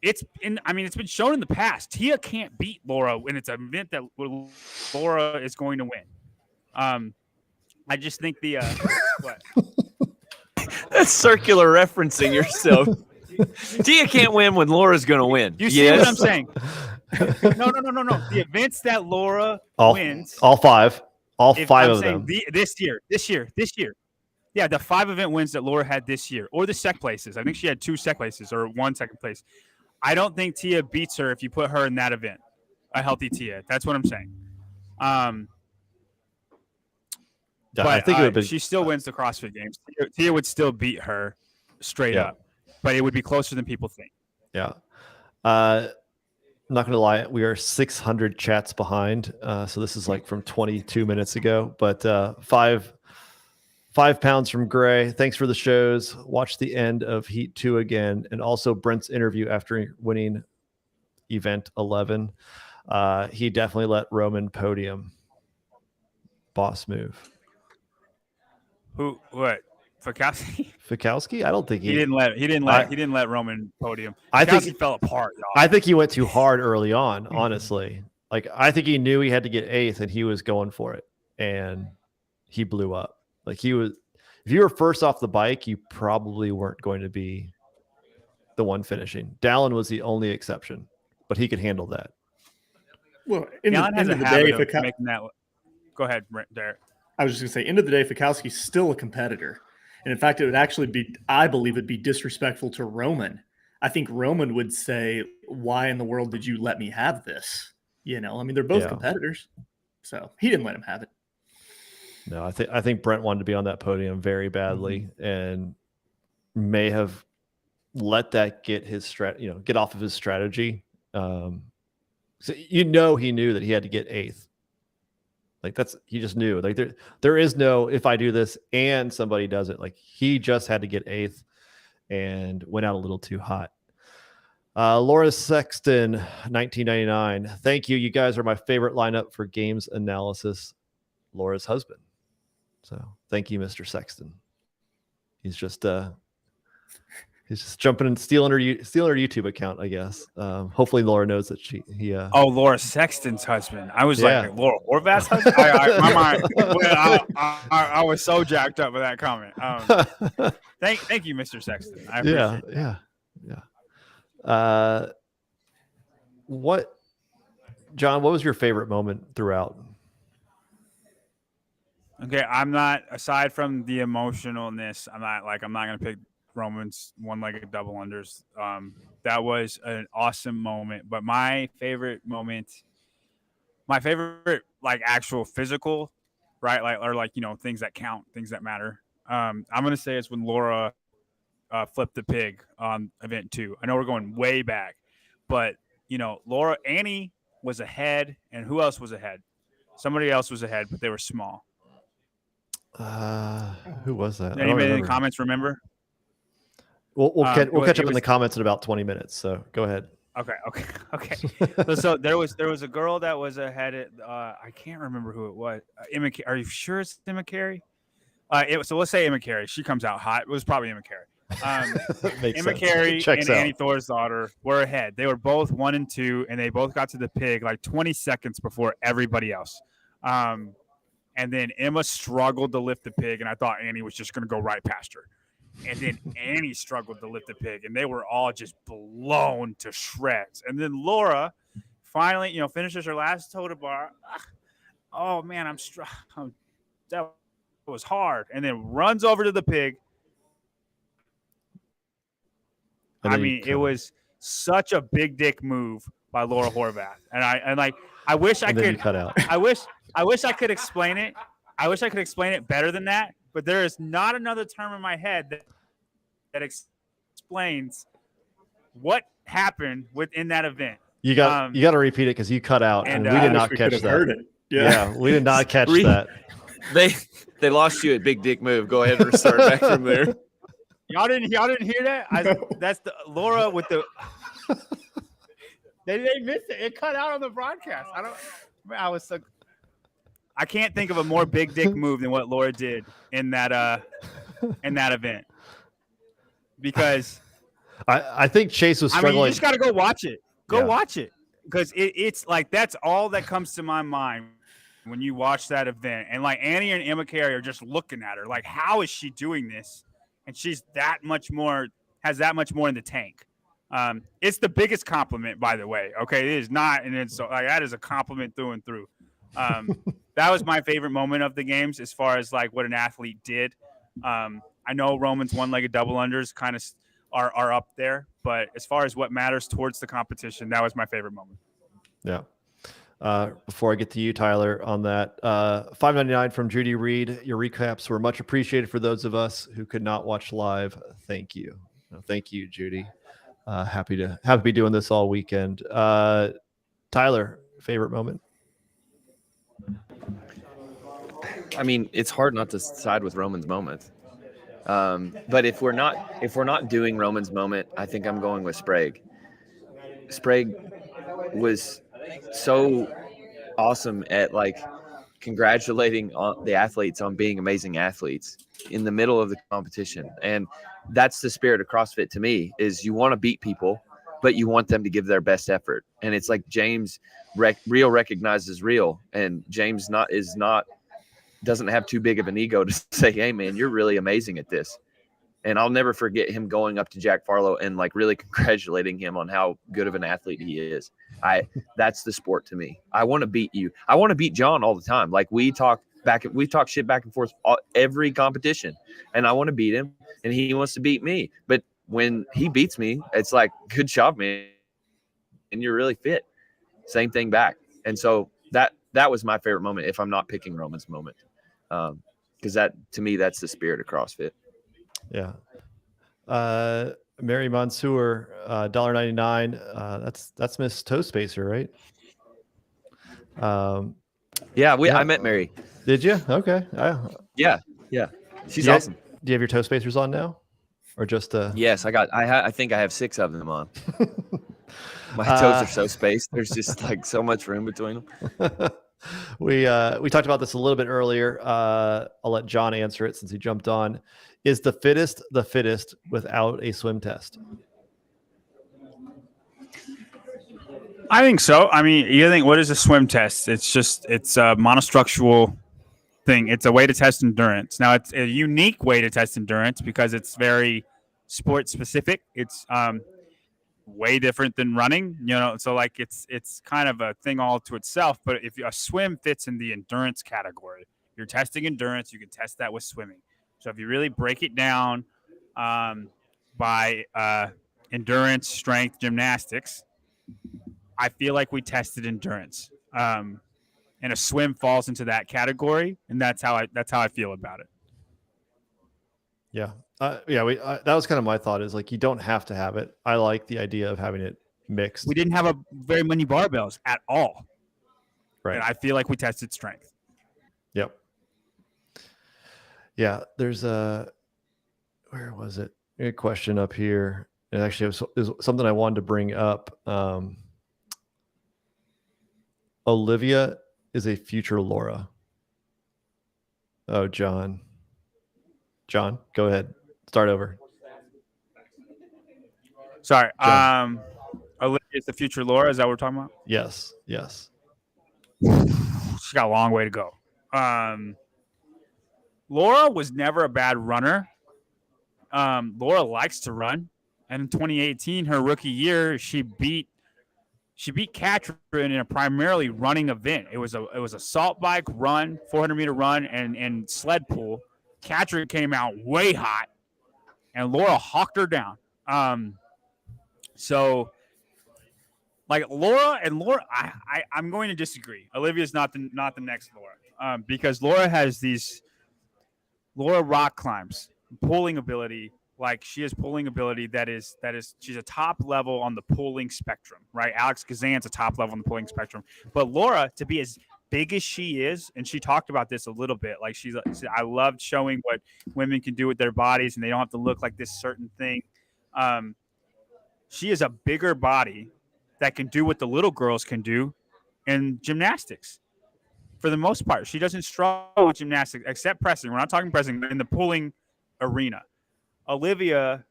it's been shown in the past. Tia can't beat Laura when it's an event that Laura is going to win. I just think the what? That's circular referencing yourself. Tia can't win when Laura's going to win. You see what I'm saying? No. The events that Laura wins. All five. All five of them. This year. Yeah, the 5 event wins that Laura had this year, or the sec places. I think she had 2 sec places or 1 second place. I don't think Tia beats her if you put her in that event. A healthy Tia. That's what I'm saying. But I think it would be, she still wins the CrossFit Games. Tia would still beat her straight up, but it would be closer than people think. Yeah. I'm not going to lie. We are 600 chats behind. So this is like from 22 minutes ago, but 5 pounds from Gray. Thanks for the shows. Watch the end of Heat 2 again. And also Brent's interview after winning event 11. He definitely let Roman podium. Boss move. Who? What? Fikowski? I don't think he didn't let Roman podium. I think he fell apart. Y'all. I think he went too hard early on. Honestly, like I think he knew he had to get 8th, and he was going for it, and he blew up. Like he was. If you were first off the bike, you probably weren't going to be the one finishing. Dallin was the only exception, but he could handle that. Well, in the end of the day, making that. Go ahead, Derek. I was just going to say, end of the day, Fikowski's still a competitor. And in fact, it would actually be, I believe it'd be disrespectful to Roman. I think Roman would say, why in the world did you let me have this? They're both competitors. So he didn't let him have it. No, I think Brent wanted to be on that podium very badly and may have let that get his get off of his strategy. So he knew that he had to get 8th. Like he just knew. Like there is no if I do this and somebody does it. Like he just had to get 8th and went out a little too hot. Laura Sexton, 1999. Thank you. You guys are my favorite lineup for games analysis. Laura's husband. So thank you, Mr. Sexton. He's just jumping and stealing her YouTube account, I guess. Hopefully Laura knows that Oh, Laura Sexton's husband. I was Yeah. like, Laura Horvath's husband? I was so jacked up with that comment. Thank you, Mr. Sexton. I appreciate it. Yeah. John, what was your favorite moment throughout? Okay, I'm not, aside from the emotionalness, I'm not going to pick Roman's one-legged double unders. That was an awesome moment. But my favorite like actual physical, right? Things that count, things that matter. I'm going to say it's when Laura flipped the pig on event 2. I know we're going way back, but Annie was ahead, and who else was ahead? Somebody else was ahead, but they were small. Who was that? Anybody in the comments remember? We'll catch up in the comments in about 20 minutes. So go ahead. Okay. So there was a girl that was ahead at I can't remember who it was. Emma, are you sure it's Emma Carey? So let's say Emma Carey. She comes out hot. It was probably Emma Carey. Emma Carey and Annie Thor's daughter were ahead. They were both 1 and 2, and they both got to the pig like 20 seconds before everybody else. And then Emma struggled to lift the pig, and I thought Annie was just going to go right past her. And then Annie struggled to lift the pig, and they were all just blown to shreds. And then Laura finally, finishes her last toe to bar. Oh man, that was hard. And then runs over to the pig. It was such a big dick move by Laura Horvath. And I wish I could cut out. I wish I could explain it. I wish I could explain it better than that. But there is not another term in my head that explains what happened within that event. You got to repeat it because you cut out, and we did not catch that. Heard it. Yeah, we did not catch that. They lost you at big dick move. Go ahead and restart back from there. Y'all didn't hear that? No. That's the Laura with the. They missed it. It cut out on the broadcast. I can't think of a more big dick move than what Laura did in that event. Because I think Chase was struggling. You just got to go watch it. Watch it, because it's like that's all that comes to my mind when you watch that event. And like Annie and Emma Carey are just looking at her like, how is she doing this? And she's has that much more in the tank. It's the biggest compliment, by the way. Okay, it is not, and it's that is a compliment through and through. That was my favorite moment of the games as far as like what an athlete did. I know Roman's one-legged double unders kind of are up there, but as far as what matters towards the competition, that was my favorite moment. Yeah. Before I get to you, Tyler, on that, $5.99 from Judy Reed. Your recaps were much appreciated for those of us who could not watch live. Thank you. Thank you, Judy. Happy to be doing this all weekend. Tyler, favorite moment? It's hard not to side with Roman's moment. But if we're not doing Roman's moment, I think I'm going with Sprague. Sprague was so awesome at like congratulating the athletes on being amazing athletes in the middle of the competition. And that's the spirit of CrossFit to me, is you want to beat people, but you want them to give their best effort. And it's like James real recognizes real, and James doesn't have too big of an ego to say, hey man, you're really amazing at this. And I'll never forget him going up to Jack Farlow and like really congratulating him on how good of an athlete he is. That's the sport to me. I want to beat you. I want to beat John all the time. Like we talk shit back and forth every competition, and I want to beat him and he wants to beat me. But when he beats me, it's like, good job, man. And you're really fit. Same thing back. And so that was my favorite moment if I'm not picking Roman's moment. Because that, to me, that's the spirit of CrossFit. Yeah. Mary Mansour, $1.99. That's Miss Toe Spacer, right? I met Mary. Did you? Okay. Yeah. She's awesome. Do you have your Toe Spacers on now, or just? Yes, I think I have 6 of them on. My toes are so spaced. There's just like so much room between them. We talked about this a little bit earlier. I'll let John answer it since he jumped on. Is the fittest without a swim test? I think so. I mean, you think, what is a swim test? It's a monostructural thing. It's a way to test endurance. Now, it's a unique way to test endurance because it's very sport specific. It's way different than running, so like it's kind of a thing all to itself. But if a swim fits in the endurance category, you're testing endurance, you can test that with swimming. So if you really break it down by endurance, strength, gymnastics, I feel like we tested endurance, and a swim falls into that category, and that's how I feel about it. Yeah. That was kind of my thought, is like, you don't have to have it. I like the idea of having it mixed. We didn't have very many barbells at all. Right. And I feel like we tested strength. Yep. Yeah. There's where was it? A question up here. And actually, it was something I wanted to bring up. Olivia is a future Laura. Oh, John, go ahead. Start over. Sorry. Olivia is the future Laura. Is that what we're talking about? Yes. She's got a long way to go. Laura was never a bad runner. Laura likes to run. And in 2018, her rookie year, she beat Katrin in a primarily running event. It was a salt bike run, 400-meter run, and sled pull. Katrin came out way hot, and Laura hawked her down. So, like Laura, I'm going to disagree. Olivia's not the next Laura, because Laura has Laura rock climbs, pulling ability. Like, she has pulling ability that is she's a top level on the pulling spectrum, right? Alex Kazan's a top level on the pulling spectrum. But Laura, to be as big as she is, and she talked about this a little bit, like I loved showing what women can do with their bodies, and they don't have to look like this certain thing. She is a bigger body that can do what the little girls can do in gymnastics. For the most part, she doesn't struggle with gymnastics except pressing. We're not talking pressing, but in the pulling arena. Olivia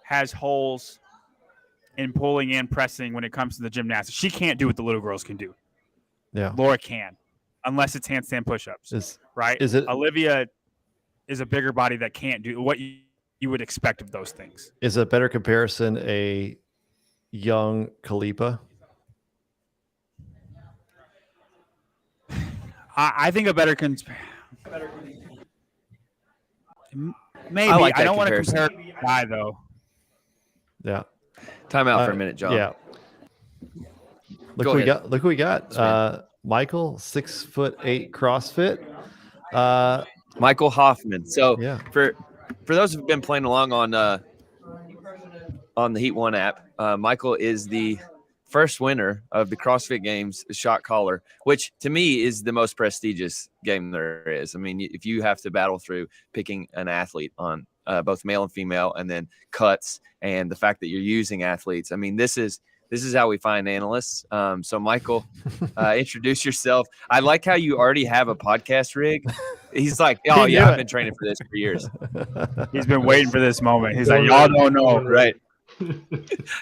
has holes in pulling and pressing when it comes to the gymnastics. She can't do what the little girls can do. Yeah. Laura can, unless it's handstand push-ups, right? Is it Olivia is a bigger body that can't do what you would expect of those things. Is a better comparison a young Kalipa? I think a better maybe. I don't want to compare a guy, though. Yeah. Time out for a minute, John. Yeah. Look who we got. Michael, 6'8" CrossFit. Michael Hoffman. So yeah. For those who've been playing along on the Heat One app, Michael is the first winner of the CrossFit Games shot caller, which to me is the most prestigious game there is. I mean, if you have to battle through picking an athlete on both male and female, and then cuts, and the fact that you're using athletes, I mean, this is how we find analysts. So Michael, introduce yourself. I like how you already have a podcast rig. He's like, oh yeah, I've been training for this for years. He's been waiting for this moment. He's like, y'all don't know, right?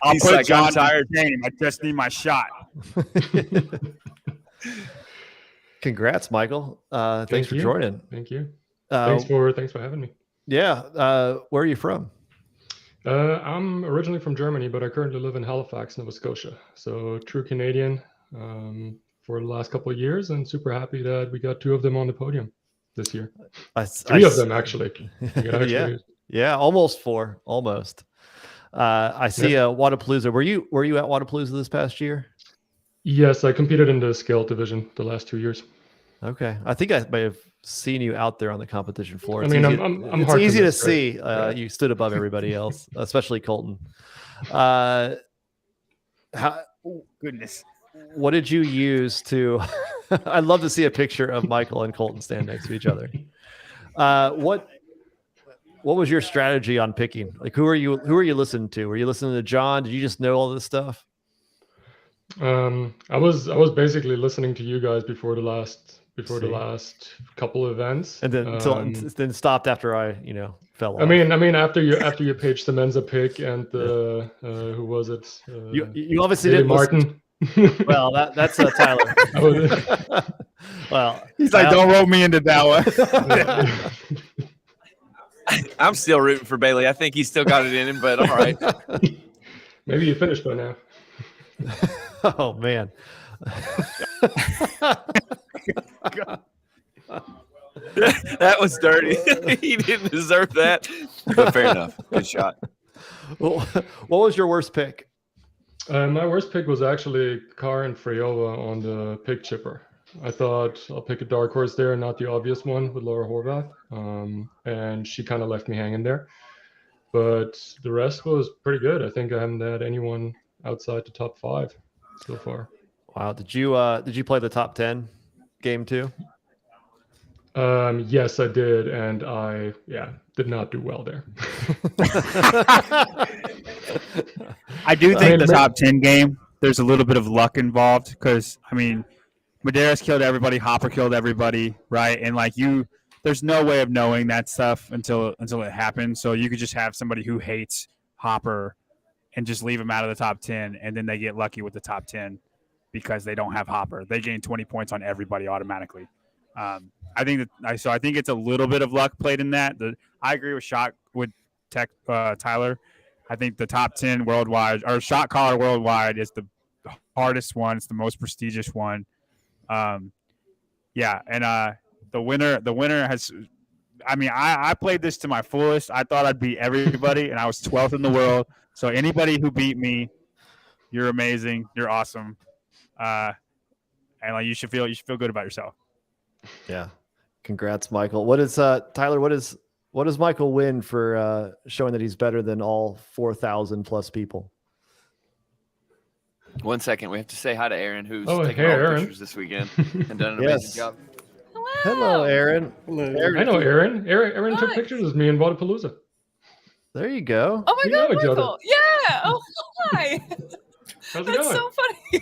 I'll He's put like, John I'm tired. Game. I just need my shot. Congrats, Michael. Thanks for joining. Thank you. Thanks for having me. Yeah. Where are you from? I'm originally from Germany, but I currently live in Halifax, Nova Scotia. So true Canadian for the last couple of years, and super happy that we got 2 of them on the podium this year. 3 of them, actually. Yeah, almost 4. Almost. I see Wadapalooza. Were you at Wadapalooza this past year? Yes, I competed in the scale division the last 2 years. Okay, I think I may have seen you out there on the competition floor. It's I'm easy to miss, see. right? You stood above everybody else, especially Colton. Goodness. What did you use to? I'd love to see a picture of Michael and Colton stand next to each other. What was your strategy on picking? Like, who are you listening to? Were you listening to John? Did you just know all this stuff? I was basically listening to you guys before the last couple events, and then stopped after I fell off. I mean after you pitched the Mensa pick and the who was it? You obviously David didn't listen Martin. Well, that's Tyler. Well, He's like, don't roll me into that one. I'm still rooting for Bailey. I think he's still got it in him, but all right. Maybe you finished by now. Oh man. That was dirty. He didn't deserve that. But fair enough. Good shot. Well, what was your worst pick? My worst pick was actually Karin Freyova on the pick chipper. I thought I'll pick a dark horse there, not the obvious one with Laura Horvath. And she kind of left me hanging there. But the rest was pretty good. I think I haven't had anyone outside the top 5 so far. Wow. Did you play the top 10 game too? Yes, I did, and I did not do well there. I do think the top 10 game, there's a little bit of luck involved because, I mean, Medeiros killed everybody, Hopper killed everybody, right? And like there's no way of knowing that stuff until it happens. So you could just have somebody who hates Hopper and just leave him out of the top 10, and then they get lucky with the top 10 because they don't have Hopper. They gain 20 points on everybody automatically. I think it's a little bit of luck played in that. I agree with Tyler. I think the top 10 worldwide or shot caller worldwide is the hardest one. It's the most prestigious one. And the winner has. I mean, I played this to my fullest. I thought I'd beat everybody, and I was 12th in the world. So anybody who beat me, you're amazing. You're awesome. And like you should feel good about yourself. Yeah. Congrats, Michael. What is Tyler? What does Michael win for showing that he's better than all 4,000 plus people? 1 second. We have to say hi to Aaron, who's taking hey, all the Aaron. pictures this weekend and done an amazing job. Hello, Aaron. I know Aaron. Aaron took pictures with me in Wadapalooza. There you go. Oh my We know God, each other. Michael. Yeah. Oh, hi. How's it That's going? so funny.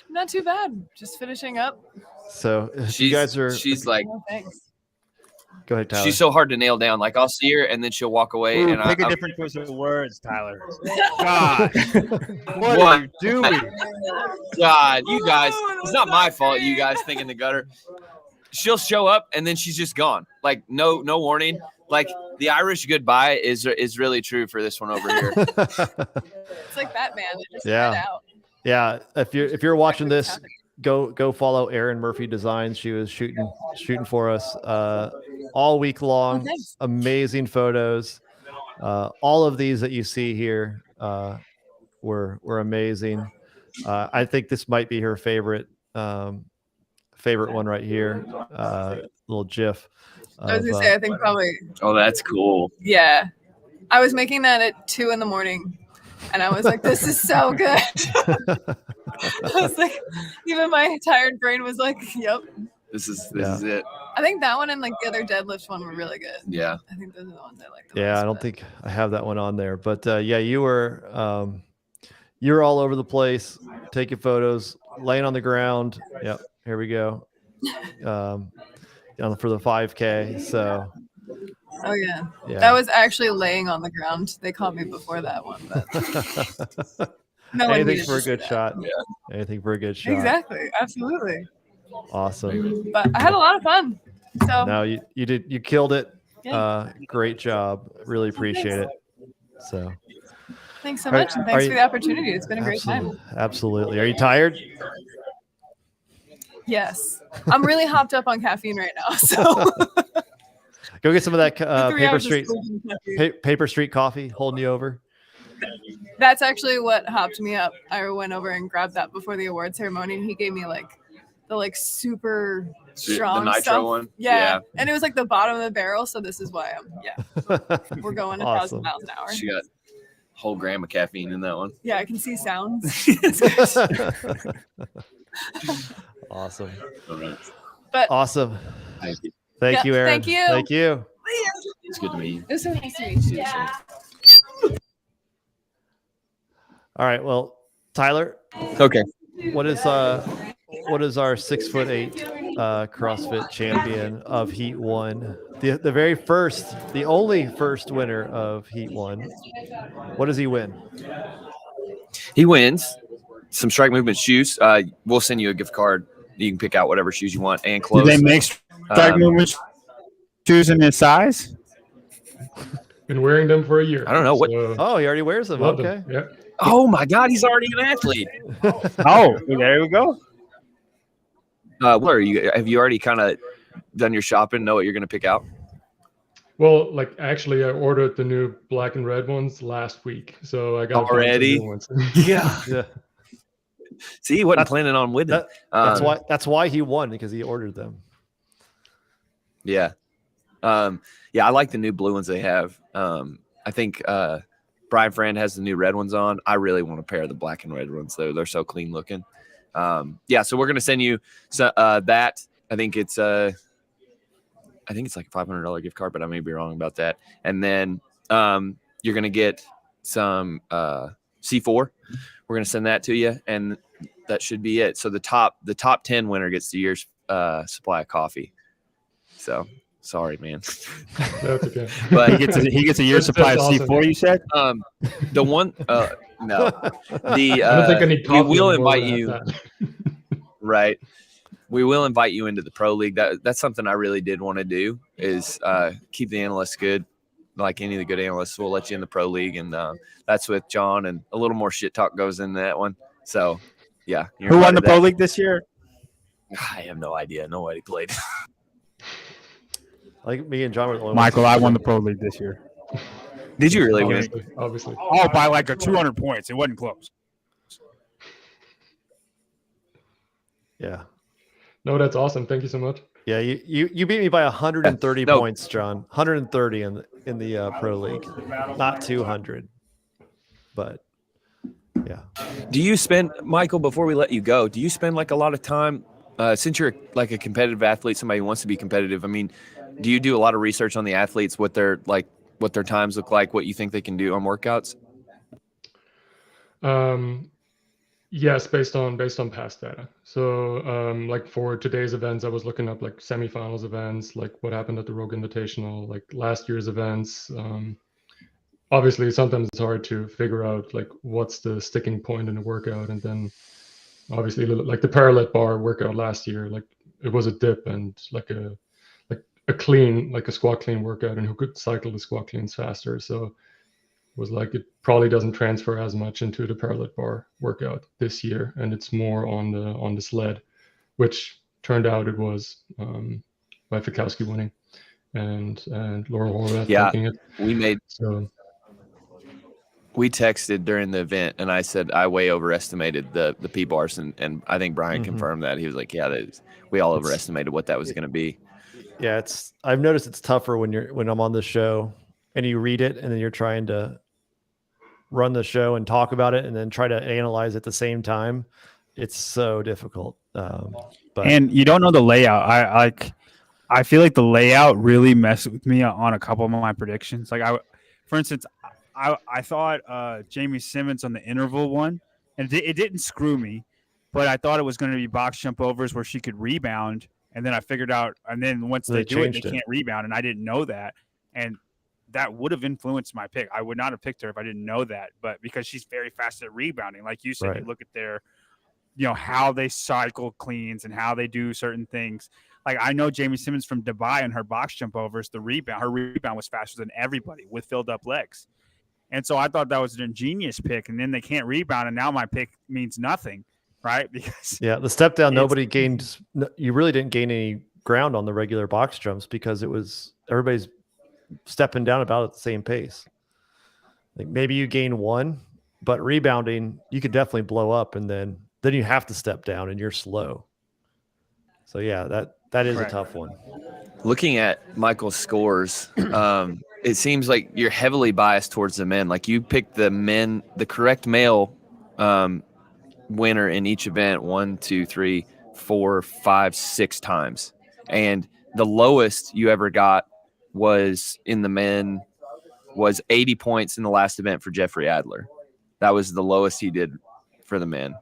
Not too bad. Just finishing up. So you guys are. She's like, Oh, thanks. Go ahead, Tyler. she's so hard to nail down. Like I'll see her and then she'll walk away. Ooh, And pick a I'm different choice of words, Tyler. God, what What? are you doing? God, you guys, Oh, it's not that's my not fault. great. You guys think in the gutter. She'll show up and then she's just gone. Like no warning. Like the Irish goodbye is really true for this one over here. It's like Batman. It just Yeah. spread out. Yeah. If you're watching this, go follow Erin Murphy Designs. She was shooting for us all week long. Oh, thanks. Amazing photos. All of these that you see here were amazing. I think this might be her favorite one right here. Little GIF. I was gonna say, I think probably, Oh, that's cool. yeah. I was making that at 2 a.m, and I was like, "This is so good." I was like, even my tired brain was like, "Yep." This is Yeah. it. I think that one and like the other deadlift one were really good. Yeah. I think those are the ones I like. The Yeah, most, I don't but- think I have that one on there, but yeah, you were all over the place, taking photos, laying on the ground. Yep, here we go. For the 5K. So Oh yeah. yeah, That was actually laying on the ground. They caught me before that one, but no one anything needed for a to see good that. shot. Anything for a good shot. Exactly. Absolutely. Awesome. But I had a lot of fun. So No, you killed it. Yeah. Great job. Really appreciate it. So thanks so Are- much, and thanks are for you- the opportunity. It's been a great time. Absolutely. Are you tired? Yes, I'm really hopped up on caffeine right now. So Go get some of that 3 Paper hours of Street sleep and caffeine. Paper Street coffee holding you over. That's actually what hopped me up. I went over and grabbed that before the award ceremony, and he gave me like the super strong the nitro stuff. one? Yeah. Yeah. And it was like the bottom of the barrel, so this is why we're going 1,000 Awesome. miles an hour. She got a whole gram of caffeine in that one. Yeah, I can see sounds. Awesome. All right. But Awesome. Thank you. Thank Yeah, you, Aaron. thank you. Thank you. It's good to meet you. it was so nice to meet you. All right. Well, Tyler, Okay. what is our 6'8" CrossFit champion of Heat 1? The only first winner of Heat 1. What does he win? He wins some strike movement shoes. We'll send you a gift card. You can pick out whatever shoes you want and Do clothes. they make strike movement shoes in his size? Been wearing them for a year. I don't know what. so Oh, he already wears them. love Okay. them. Yeah. Oh my God, he's already an athlete. Oh, there we go. What are you? Have you already kind of done your shopping? Know what you're going to pick out? Well, like actually, I ordered the new black and red ones last week, so I got Already? some new ones. Yeah. Yeah. See, he wasn't That's- planning on winning. That's why he won, because he ordered them. Yeah. Yeah, I like the new blue ones they have. I think Brian Friend has the new red ones on. I really want a pair of the black and red ones, though. They're so clean looking. Yeah, so we're going to send you that. I think it's like a $500 gift card, but I may be wrong about that. And then you're going to get some C4. We're going to send that to you, and that should be it. So the top 10 winner gets the year's supply of coffee. So sorry, man. That's okay. But He gets a year's supply of That's awesome. C4. You said? the one no, the I don't think I need we coffee will anymore invite when I you. have that. Right. We will invite you into the pro league. That's something I really did want to do, is keep the analysts good. Like any of the good analysts, we'll let you in the pro league, and that's with John, and a little more shit talk goes in that one. So, yeah. Who won the pro league this year? I have no idea. Nobody played. Like me and John were the only Michael, ones. I won the pro league this year. Did you really win? Obviously. Oh, by like a 200 points. It wasn't close. Yeah. No, that's awesome. Thank you so much. Yeah, you beat me by 130 No. points, John. 130 in the pro league, not 200. But yeah, Do you spend, Michael, before we let you go, do you spend like a lot of time, since you're like a competitive athlete, somebody who wants to be competitive? I mean, do you do a lot of research on the athletes, what their times look like, what you think they can do on workouts? Yes, based on past data. So like for today's events, I was looking up like semifinals events, like what happened at the Rogue Invitational, like last year's events. Obviously, sometimes it's hard to figure out like what's the sticking point in a workout, and then obviously like the parallel bar workout last year, like it was a dip and like a clean, like a squat clean workout, and who could cycle the squat cleans faster. So was like it probably doesn't transfer as much into the parallel bar workout this year, and it's more on the sled, which turned out it was by Fikowski winning and Laura Horvath taking it. We texted during the event, and I said I way overestimated the P bars, and I think Brian confirmed that. He was like, "Yeah, we all overestimated what that was going to be." Yeah, I've noticed it's tougher when I'm on the show and you read it, and then you're trying to run the show and talk about it, and then try to analyze at the same time. It's so difficult. And you don't know the layout. I feel like the layout really messed with me on a couple of my predictions. Like for instance, I thought Jamie Simmons on the interval one, and it didn't screw me, but I thought it was going to be box jump overs where she could rebound, and then I figured out, and then once they do it, they can't rebound, and I didn't know that, and that would have influenced my pick. I would not have picked her if I didn't know that, but because she's very fast at rebounding, like you said, you look at their, how they cycle cleans and how they do certain things. Like I know Jamie Simmons from Dubai and her box jump overs, her rebound was faster than everybody with filled up legs. And so I thought that was an ingenious pick, and then they can't rebound, and now my pick means nothing, right? Because the step down, nobody gained. You really didn't gain any ground on the regular box jumps because it was everybody's stepping down about at the same pace. Like maybe you gain one, but rebounding, you could definitely blow up, and then you have to step down, and you're slow. So yeah, that is a tough one. Looking at Michael's scores, it seems like you're heavily biased towards the men. Like you picked the correct male winner in each event 1, 2, 3, 4, 5, 6 times. And the lowest you ever got was in the men was 80 points in the last event for Jeffrey Adler. That was the lowest he did for the men,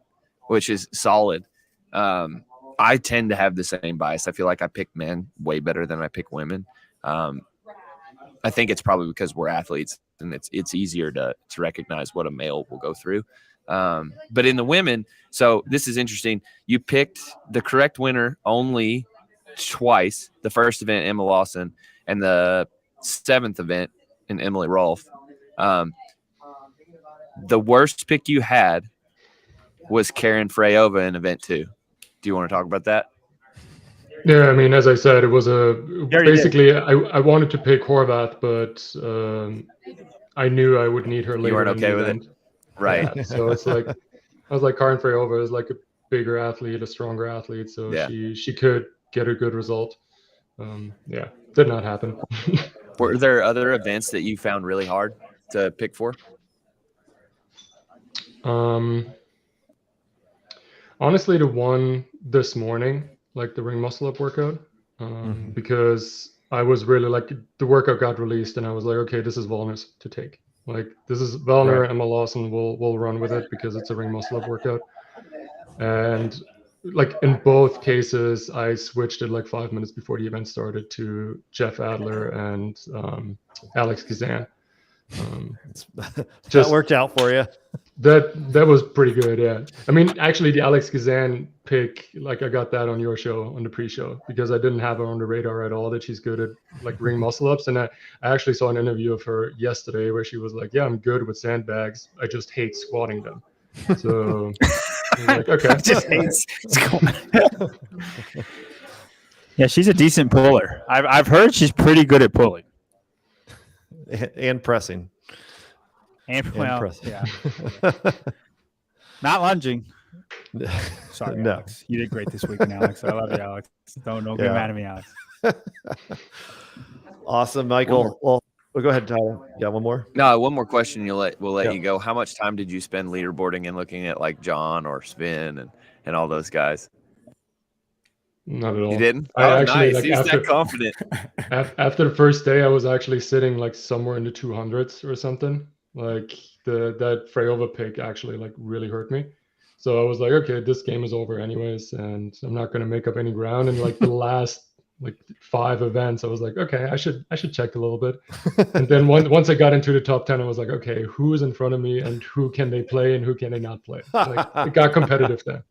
which is solid. I tend to have the same bias. I feel like I pick men way better than I pick women. I think it's probably because we're athletes and it's easier to recognize what a male will go through. But in the women, so this is interesting. You picked the correct winner only twice. The first event, Emma Lawson, and the 7th event in Emily Rolfe. The worst pick you had was Karen Freyova in event 2. Do you want to talk about that? Yeah, I mean, as I said, it was basically I wanted to pick Horvath, but I knew I would need her later. You weren't in the okay with event. it, right? Yeah, so it's like I was like Karen Freyova is like a bigger athlete, a stronger athlete, so she could get a good result. Yeah, did not happen. Were there other events that you found really hard to pick for? Honestly, the one this morning, like the ring muscle up workout, because I was really like the workout got released and I was like, okay, this is Wallner's to take. Like this is Wallner and Emma Lawson will run with it because it's a ring muscle up workout. And like in both cases, I switched it like 5 minutes before the event started to Jeff Adler and Alex Kazan. That worked out for you. That was pretty good, yeah. I mean, actually, the Alex Kazan pick, like I got that on your show, on the pre-show, because I didn't have her on the radar at all that she's good at like ring muscle ups. And I actually saw an interview of her yesterday where she was like, "Yeah, I'm good with sandbags. I just hate squatting them." So, I was like, okay, just hates squatting. Yeah, she's a decent puller. I've heard she's pretty good at pulling and pressing. And pressing. Yeah. Not lunging. Sorry, No. Alex. You did great this weekend, Alex. I love you, Alex. Don't get mad at me, Alex. Awesome, Michael. Well, go ahead, Tyler. Yeah, one more. No, one more question. We'll let you go. How much time did you spend leaderboarding and looking at like John or Sven and all those guys? Not at all. You didn't? I actually, nice. like, He's after, that confident. After the first day, I was actually sitting like somewhere in the 200s or something. Like that Freyova pick actually like really hurt me. So I was like, okay, this game is over anyways, and I'm not going to make up any ground. And like the last like 5 events, I was like, okay, I should check a little bit. And then once I got into the top 10, I was like, okay, who is in front of me and who can they play and who can they not play? Like it got competitive then.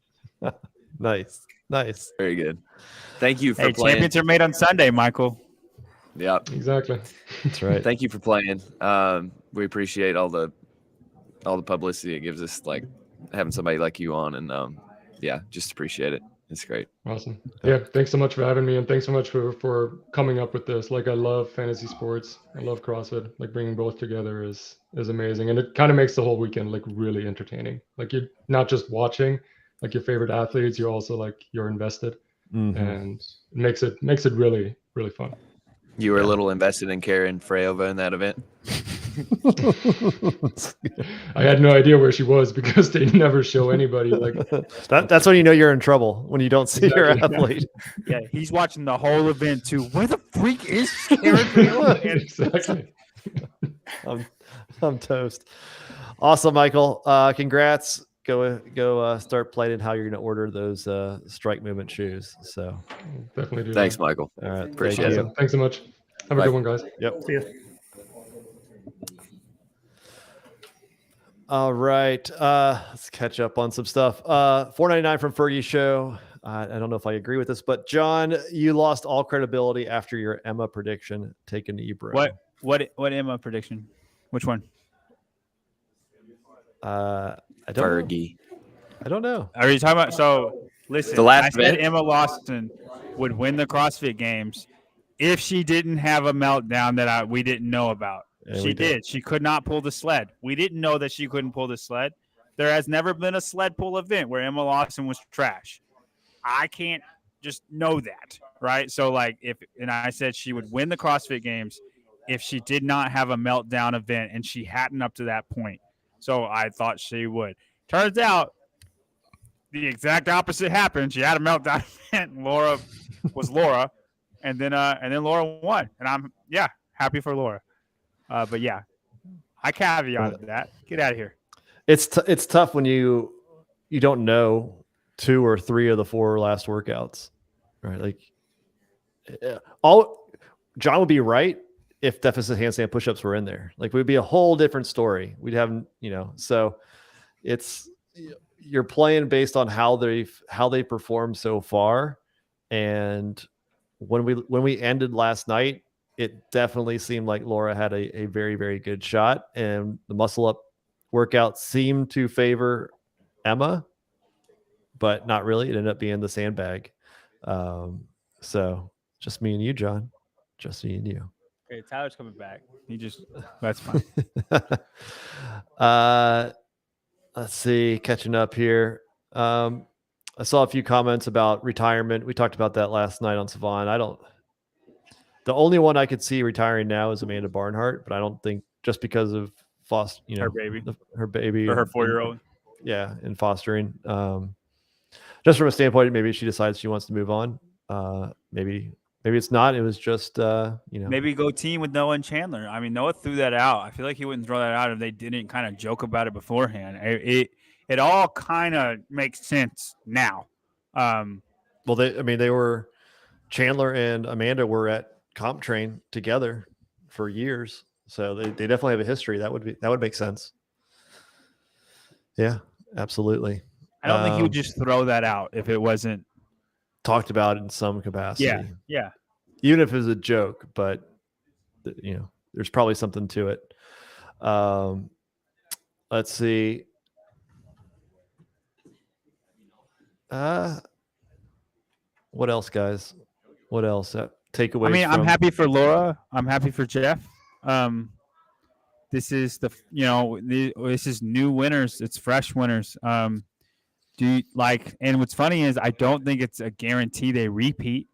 Nice. Very good. Thank you for playing. Champions are made on Sunday, Michael. Yeah, exactly. That's right. Thank you for playing. We appreciate all the publicity it gives us, like having somebody like you on, and just appreciate it. It's great. Awesome. Yeah, thanks so much for having me, and thanks so much for coming up with this. Like I love fantasy sports. I love CrossFit. Like bringing both together is amazing, and it kind of makes the whole weekend like really entertaining. Like you're not just watching like your favorite athletes, you're also like you're invested, and it makes it really really fun. You were a little invested in Karen Freyova in that event. I had no idea where she was because they never show anybody. Like that's when you know you're in trouble, when you don't see your athlete. Yeah, he's watching the whole event too. Where the freak is Karen Freyova? Exactly. I'm toast. Awesome, Michael. Congrats. Go start planning how you're going to order those strike movement shoes. So definitely do. Thanks, Michael. All right, appreciate it. Thanks so much. Have a good one, guys. Yep. See ya. All right. Let's catch up on some stuff. $4.99 from Fergie Show. I don't know if I agree with this, but John, you lost all credibility after your Emma prediction. Take a knee, bro. What Emma prediction? Which one? I don't Fergie. know. I don't know. Are you talking about? So listen, The last I said event? Emma Lawson would win the CrossFit Games if she didn't have a meltdown that we didn't know about. Yeah, she did. She could not pull the sled. We didn't know that she couldn't pull the sled. There has never been a sled pull event where Emma Lawson was trash. I can't just know that, right? So like and I said she would win the CrossFit Games if she did not have a meltdown event, and she hadn't up to that point. So I thought she would. Turns out the exact opposite happened. She had a meltdown event. Laura was Laura, and then Laura won. And I'm happy for Laura. But yeah, I caveated that. Get out of here. It's tough when you you don't know 2 or 3 of the 4 last workouts, right? Like John would be right if deficit handstand push-ups were in there. Like, it would be a whole different story. We'd have, so you're playing based on how they perform so far. And when we ended last night, it definitely seemed like Laura had a very, very good shot, and the muscle up workout seemed to favor Emma, but not really. It ended up being the sandbag. So just me and you, John. Just me and you. Okay, Tyler's coming back. That's fine. Let's see, catching up here. I saw a few comments about retirement. We talked about that last night on Savon. The only one I could see retiring now is Amanda Barnhart, but I don't think just because of her baby or her 4-year-old. Yeah, and fostering. Just from a standpoint, maybe she decides she wants to move on. Maybe it's not. It was just Maybe go team with Noah and Chandler. I mean, Noah threw that out. I feel like he wouldn't throw that out if they didn't kind of joke about it beforehand. It all kind of makes sense now. Well, they were Chandler and Amanda were at comp train together for years, so they definitely have a history. That would make sense. Yeah, absolutely. I don't think he would just throw that out if it wasn't talked about in some capacity. Yeah. Even if it was a joke, but there's probably something to it. Let's see. What else, guys? What else? Takeaways. I mean, I'm happy for Laura. I'm happy for Jeff. This is this is new winners. It's fresh winners. And what's funny is I don't think it's a guarantee they repeat.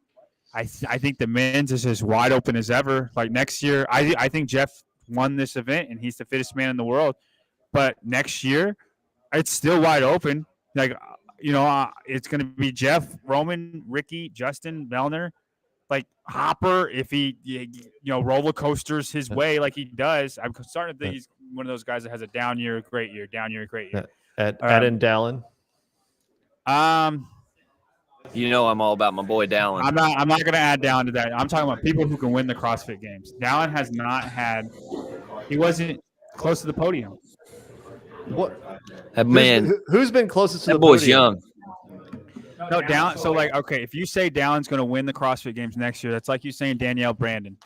I think the men's is as wide open as ever. Like next year, I think Jeff won this event and he's the fittest man in the world. But next year, it's still wide open. Like, it's going to be Jeff, Roman, Ricky, Justin, Vellner, like Hopper. If he, roller coasters his way like he does, I'm starting to think he's one of those guys that has a down year, great year, down year, great year. Add Dallin. I'm all about my boy Dallin. I'm not going to add Dallin to that. I'm talking about people who can win the CrossFit Games. Dallin has not had. He wasn't close to the podium. What? Man, who's been closest to the that boy's podium? young. No, Dallin. So if you say Dallin's going to win the CrossFit Games next year, that's like you saying Danielle Brandon.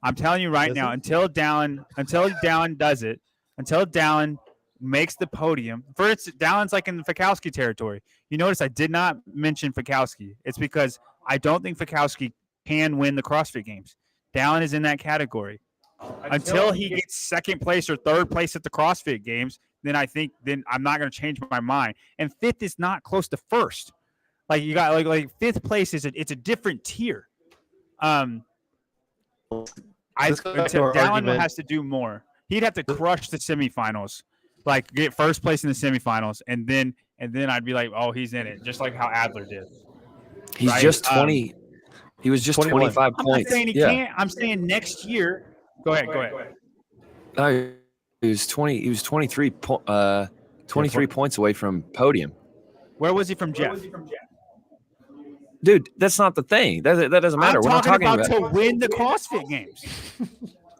I'm telling you right now, until Dallin does it, until Dallin makes the podium. First, Dallin's like in the Fikowski territory. You notice I did not mention Fikowski. It's because I don't think Fikowski can win the CrossFit Games. Dallin is in that category. Until he gets second place or third place at the CrossFit Games, then I'm not going to change my mind. And fifth is not close to first. Like you got like fifth place it's a different tier. Dallin has to do more. He'd have to crush the semifinals, like get first place in the semifinals, and then I'd be like, oh, he's in it, just like how Adler did. He's just 20. He was just 25 points. I'm not saying he can't. I'm saying next year. Go ahead. He was 20. He was 23 points away from podium. Where was he from Jeff? Dude, that's not the thing. That doesn't matter. We're not talking about to win the CrossFit Games.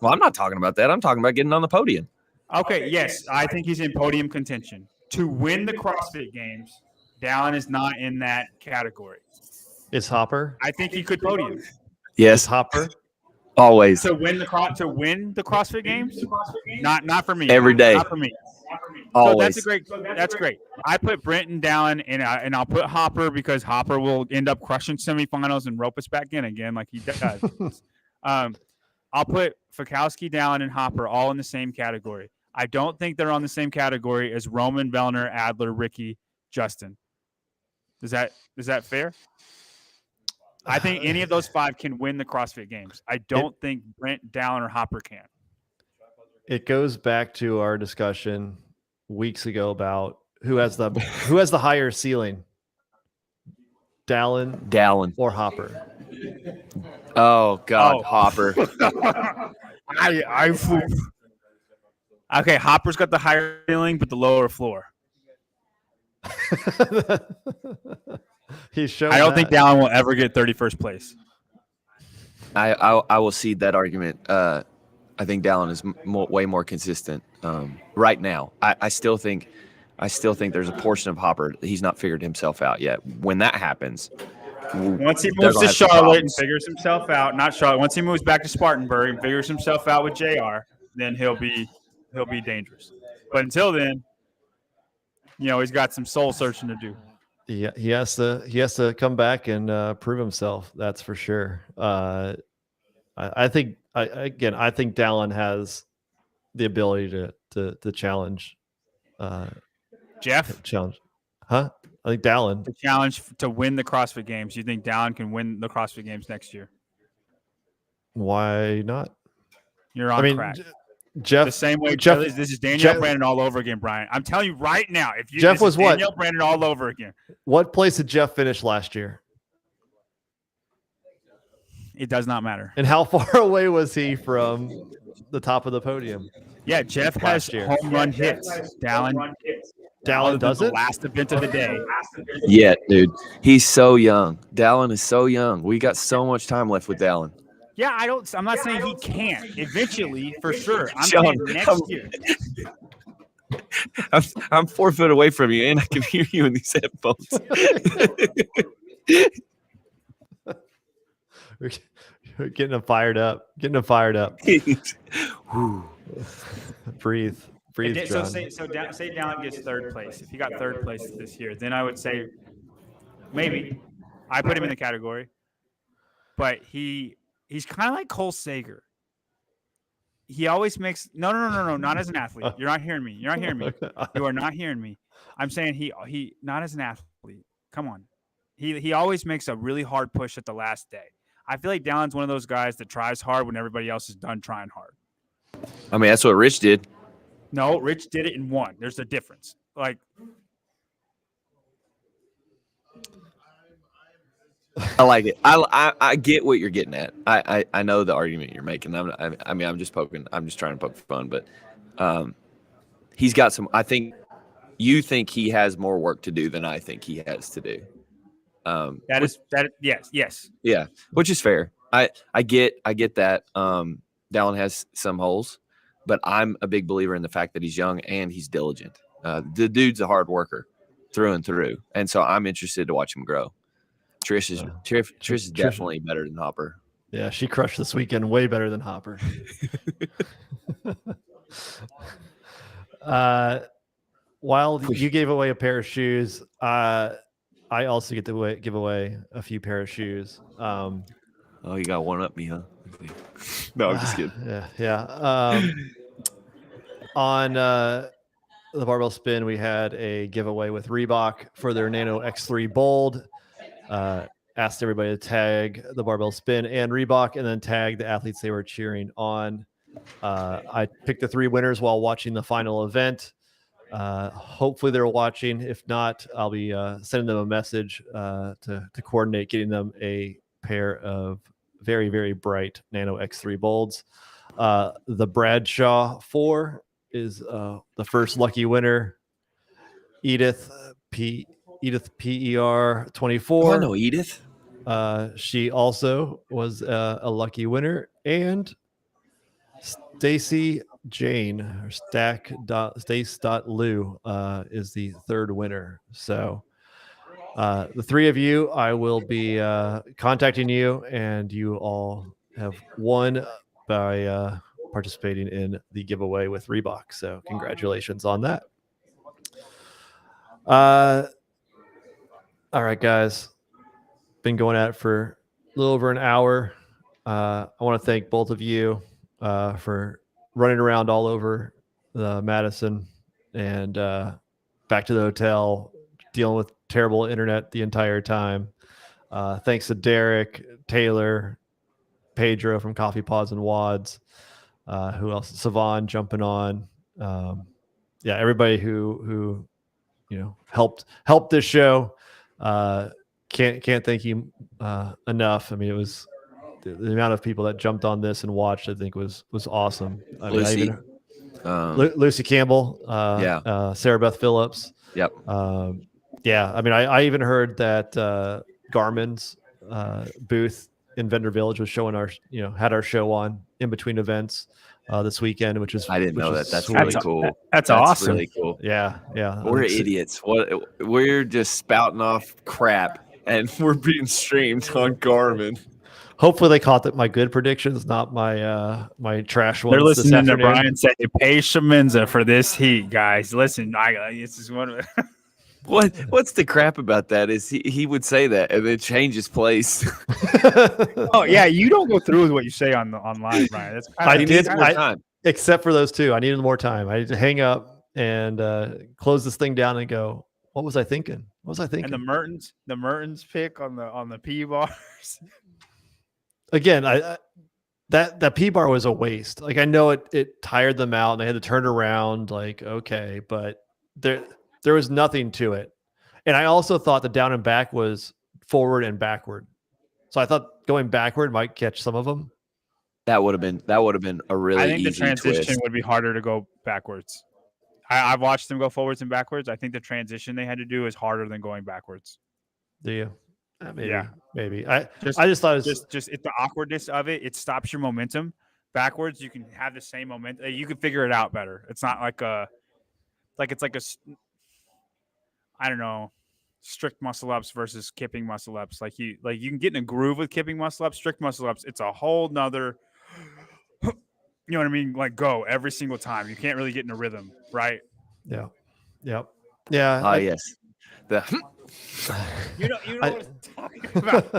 Well, I'm not talking about that. I'm talking about getting on the podium. Okay, yes, I think he's in podium contention. To win the CrossFit Games, Dallin is not in that category. Is Hopper? I think he could podium. Yes, Hopper. Always. To win the CrossFit Games? Not for me. Every day. Not for me. Always. So that's great. I put Brenton Dallin and I'll put Hopper because Hopper will end up crushing semifinals and rope us back in again like he does. I'll put Fikowski, Dallin, and Hopper all in the same category. I don't think they're on the same category as Roman, Vellner, Adler, Ricky, Justin. Is that fair? I think any of those 5 can win the CrossFit Games. I don't think Brent, Dallin, or Hopper can. It goes back to our discussion weeks ago about who has the higher ceiling, Dallin or Hopper. Oh God, Hopper. Okay, Hopper's got the higher ceiling but the lower floor. He's shown. I don't think that. Dallin will ever get 31st place. I will cede that argument. I think Dallin is way more consistent right now. I still think there's a portion of Hopper that he's not figured himself out yet. When that happens, Once he they're moves gonna to have some Charlotte and problems. figures himself out, not Charlotte. Once he moves back to Spartanburg and figures himself out with JR, then he'll be dangerous. But until then, he's got some soul searching to do. Yeah, he has to come back and prove himself. That's for sure. I think Dallin has the ability to challenge. Jeff, Challenge, huh? I think Dallin. the challenge to win the CrossFit Games. You think Dallin can win the CrossFit Games next year? Why not? You're on crack. Jeff, The same way Jeff, this is Danielle Jeff- Brandon all over again, Brian. I'm telling you right now, if you Jeff this was is what? Danielle Brandon all over again. What place did Jeff finish last year? It does not matter. And how far away was he from the top of the podium? Yeah, Jeff has Last year. home run hits. Dallin Dallin does the it? last event of the day. Yeah, dude, he's so young. Dallin is so young. We got so much time left with Dallin. Yeah, I'm not saying he can't. Eventually, for sure. I'm John, saying next year. I'm 4 foot away from you, and I can hear you in these headphones. We're getting him fired up. Breathe, So John. say Dallin gets third place. If he got third place this year, then I would say maybe I put him in the category. But he's kind of like Cole Sager. He always makes no, not as an athlete. You're not hearing me. You are not hearing me. I'm saying he not as an athlete. Come on. He always makes a really hard push at the last day. I feel like Dallin's one of those guys that tries hard when everybody else is done trying hard. I mean, that's what Rich did. No, Rich did it in one. There's a difference. Like, I like it. I get what you're getting at. I know the argument you're making. I'm just poking. I'm just trying to poke fun. But he's got some. I think you think he has more work to do than I think he has to do. Yes. Yeah, which is fair. I get that. Dallin has some holes, but I'm a big believer in the fact that he's young and he's diligent. The dude's a hard worker through and through, and so I'm interested to watch him grow. Trish is definitely better than Hopper. Yeah, she crushed this weekend way better than Hopper. While you gave away a pair of shoes, I also get to give away a few pair of shoes. Oh, you got one up me, huh? No, I'm just kidding. Yeah. On the barbell spin, we had a giveaway with Reebok for their Nano X3 Bold. Asked everybody to tag the barbell spin and Reebok, and then tag the athletes they were cheering on. I picked the 3 winners while watching the final event. Hopefully they're watching. If not, I'll be sending them a message to coordinate getting them a pair of very, very bright Nano X3 Bolds. The Bradshaw 4 is the first lucky winner. Edith PER 24. I know Edith. She also was a lucky winner, and Stacy Jane or Stace.Lou is the third winner. So the 3 of you, I will be contacting you, and you all have won by participating in the giveaway with Reebok. So congratulations on that. All right, guys. Been going at it for a little over an hour. I want to thank both of you for running around all over the Madison and back to the hotel, dealing with terrible internet the entire time. Thanks to Derek, Taylor, Pedro from Coffee Pods and Wads. Who else? Savon jumping on. Yeah, everybody who helped this show. Can't thank you enough. I mean, it was the amount of people that jumped on this and watched, I think was awesome. Lucy. Lucy Campbell, Sarah Beth Phillips. Yep. Yeah, I mean, I even heard that Garmin's booth in Vendor Village was showing had our show on in between events this weekend, which is I didn't know is that. That's sweet. really cool. That's awesome. Really cool. Yeah. We're idiots. We're just spouting off crap, and we're being streamed on Garmin. Hopefully they caught my good predictions, not my my trash ones. They're listening this to afternoon. Brian say, "Pay Shaminza for this heat, guys." Listen, this is one of What's the crap about that is he would say that and then change his place. Oh yeah, you don't go through with what you say online, Brian. That's I did. Time. Except for those two, I needed more time. I had to hang up and close this thing down and go, what was I thinking? What was I thinking? And the Mertens pick on the P bars. Again, that P bar was a waste. Like, I know it tired them out and they had to turn around. Like, okay, but there was nothing to it. And I also thought the down and back was forward and backward. So I thought going backward might catch some of them. That would have been a really I think easy the transition twist. would be harder to go backwards. I've watched them go forwards and backwards. I think the transition they had to do is harder than going backwards. Do you? Maybe. Yeah. Maybe. I just thought it was just the awkwardness of it. It stops your momentum. Backwards, you can have the same momentum. You can figure it out better. It's not like I don't know, strict muscle ups versus kipping muscle ups. Like you can get in a groove with kipping muscle ups. Strict muscle ups, it's a whole nother. You know what I mean? Like go every single time. You can't really get in a rhythm, right? Yeah. Yep. Yeah. Ah, yes. You know what I'm talking about.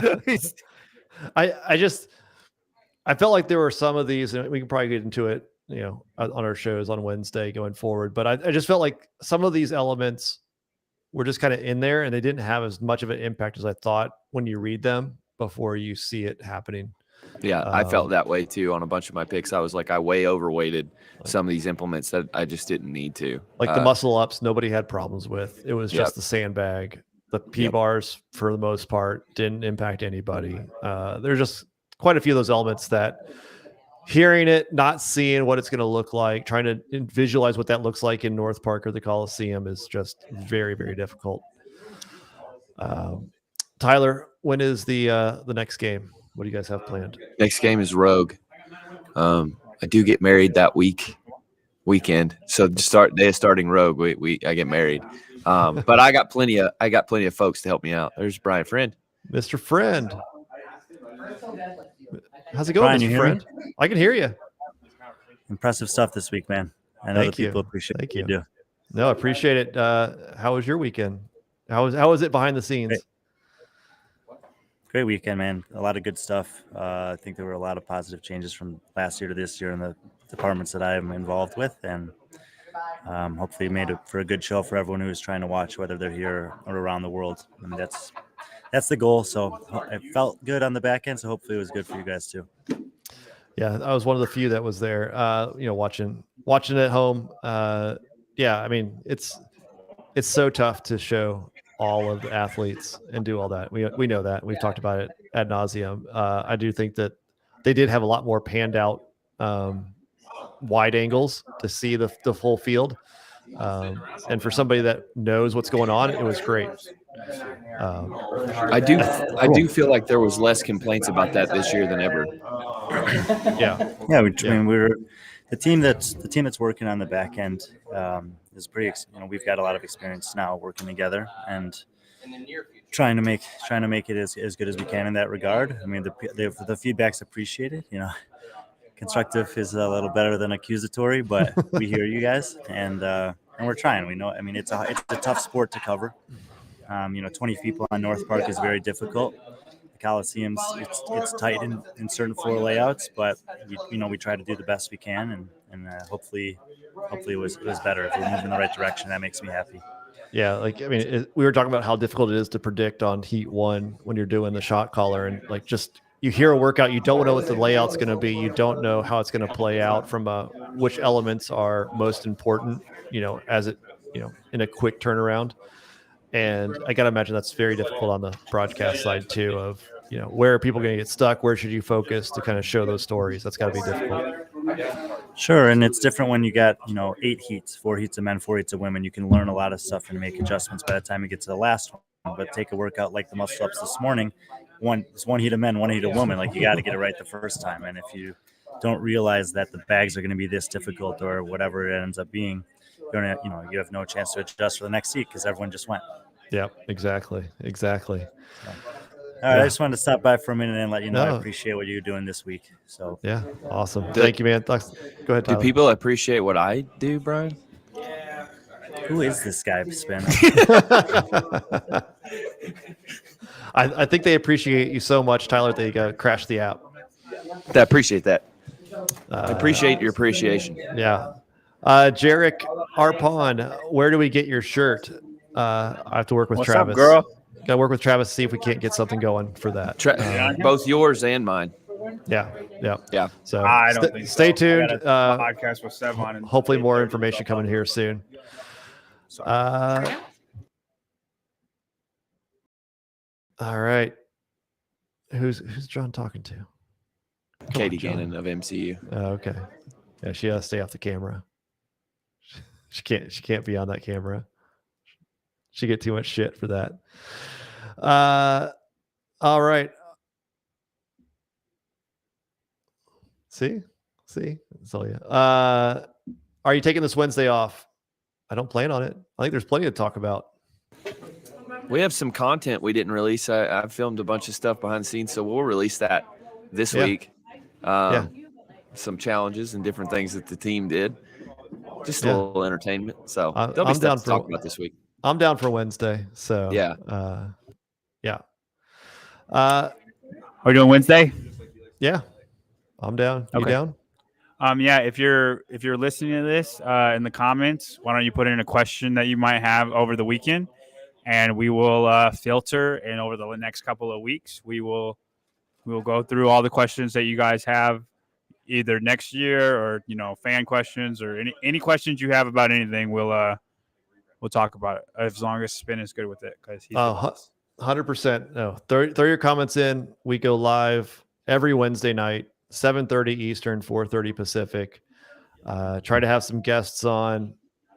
I felt like there were some of these, and we can probably get into it, on our shows on Wednesday going forward. But I just felt like some of these elements were just kind of in there, and they didn't have as much of an impact as I thought when you read them before you see it happening. Yeah, I felt that way too on a bunch of my picks. I was like, I way overweighted some of these implements that I just didn't need to. Like the muscle ups, nobody had problems with. It was just the sandbag. The P bars, for the most part, didn't impact anybody. There's just quite a few of those elements that hearing it, not seeing what it's going to look like, trying to visualize what that looks like in North Park or the Coliseum is just very, very difficult. Tyler, when is the next game? What do you guys have planned? Next game is Rogue. I do get married that weekend. So day of starting Rogue, I get married. But I got plenty of folks to help me out. There's Brian Friend. Mr. Friend. How's it going, Brian, Mr. Friend? I can hear you. Impressive stuff this week, man. I know Thank the people you. appreciate Thank what you do. No, I appreciate it. How was your weekend? How was it behind the scenes? Great weekend, man. A lot of good stuff. I think there were a lot of positive changes from last year to this year in the departments that I am involved with, and hopefully made it for a good show for everyone who is trying to watch, whether they're here or around the world. I mean, that's the goal. So it felt good on the back end. So hopefully it was good for you guys too. Yeah, I was one of the few that was there. Watching at home. Yeah, I mean, it's so tough to show all of the athletes and do all that. We know that. We've talked about it ad nauseum. I do think that they did have a lot more panned out wide angles to see the full field. And for somebody that knows what's going on, it was great. I do feel like there was less complaints about that this year than ever. Yeah. I mean, we're the team that's working on the back end is pretty. We've got a lot of experience now working together and trying to make it as good as we can in that regard. I mean, the feedback's appreciated. Constructive is a little better than accusatory, but we hear you guys, and we're trying. We know. I mean, it's a tough sport to cover. 20 people on North Park is very difficult. The Coliseum's it's tight in certain floor layouts, but we try to do the best we can, and hopefully it was better. If we're moving in the right direction, that makes me happy. Yeah, we were talking about how difficult it is to predict on heat one when you're doing the shot caller, and you hear a workout, you don't know what the layout's going to be, you don't know how it's going to play out from which elements are most important, as it, in a quick turnaround. And I got to imagine that's very difficult on the broadcast side too, of, where are people going to get stuck? Where should you focus to kind of show those stories? That's got to be difficult. Sure, and it's different when you got 8 heats, 4 heats of men, 4 heats of women. You can learn a lot of stuff and make adjustments by the time you get to the last one. But take a workout like the muscle ups this morning, it's 1 heat of men, 1 heat of women. Like, you got to get it right the first time. And if you don't realize that the bags are going to be this difficult or whatever it ends up being, you're gonna, you have no chance to adjust for the next heat because everyone just went. Yeah, exactly. All right, I just wanted to stop by for a minute and let you know No. I appreciate what you're doing this week. So Yeah, awesome. Thank you, man. Go ahead, Do Tyler. people appreciate what I do, Brian? who is this guy, Spin? I think they appreciate you so much, Tyler, that you crashed the app. I appreciate that. I appreciate your appreciation. Yeah. Jarek Arpon, where do we get your shirt? I have to work with What's Travis. up, girl? Got to work with Travis to see if we can't get something going for that. Both yours and mine. Yeah. So I don't think stay so. tuned. I got a podcast with Sevon. And Hopefully more information coming here soon. All right. Who's John talking to? Katie John. Gannon of MCU. Oh, okay. Yeah, she has to stay off the camera. She can't be on that camera. She get too much shit for that. All right. See, that's all. Yeah. Are you taking this Wednesday off? I don't plan on it. I think there's plenty to talk about. We have some content we didn't release. I filmed a bunch of stuff behind the scenes, so we'll release that this week. Some challenges and different things that the team did. Just a little entertainment. So there'll be stuff to talk about this week. I'm down for Wednesday. So are we doing Wednesday? Yeah, I'm down. You Okay. down? Yeah. If you're listening to this in the comments, why don't you put in a question that you might have over the weekend, and we will filter. And over the next couple of weeks, we'll go through all the questions that you guys have, either next year or fan questions or any questions you have about anything. We'll talk about it as long as Spin is good with it, because he's 100%. No, throw your comments in. We go live every Wednesday night, 7:30 Eastern, 4:30 Pacific. Try to have some guests on,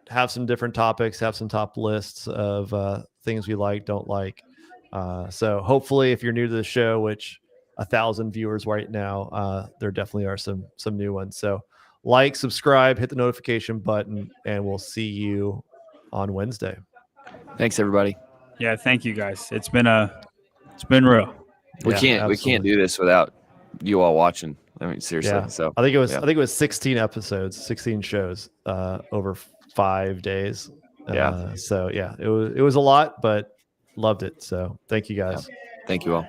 have some different topics, have some top lists of things we like, don't like. So hopefully, if you're new to the show, which 1,000 viewers right now, there definitely are some new ones. So like, subscribe, hit the notification button, and we'll see you on Wednesday. Thanks, everybody. Yeah, thank you guys. It's been real. We can't do this without you all watching. I mean, seriously. Yeah. So I think it was 16 episodes, 16 shows over 5 days. Yeah. So yeah, it was a lot, but loved it. So thank you guys. Thank you all.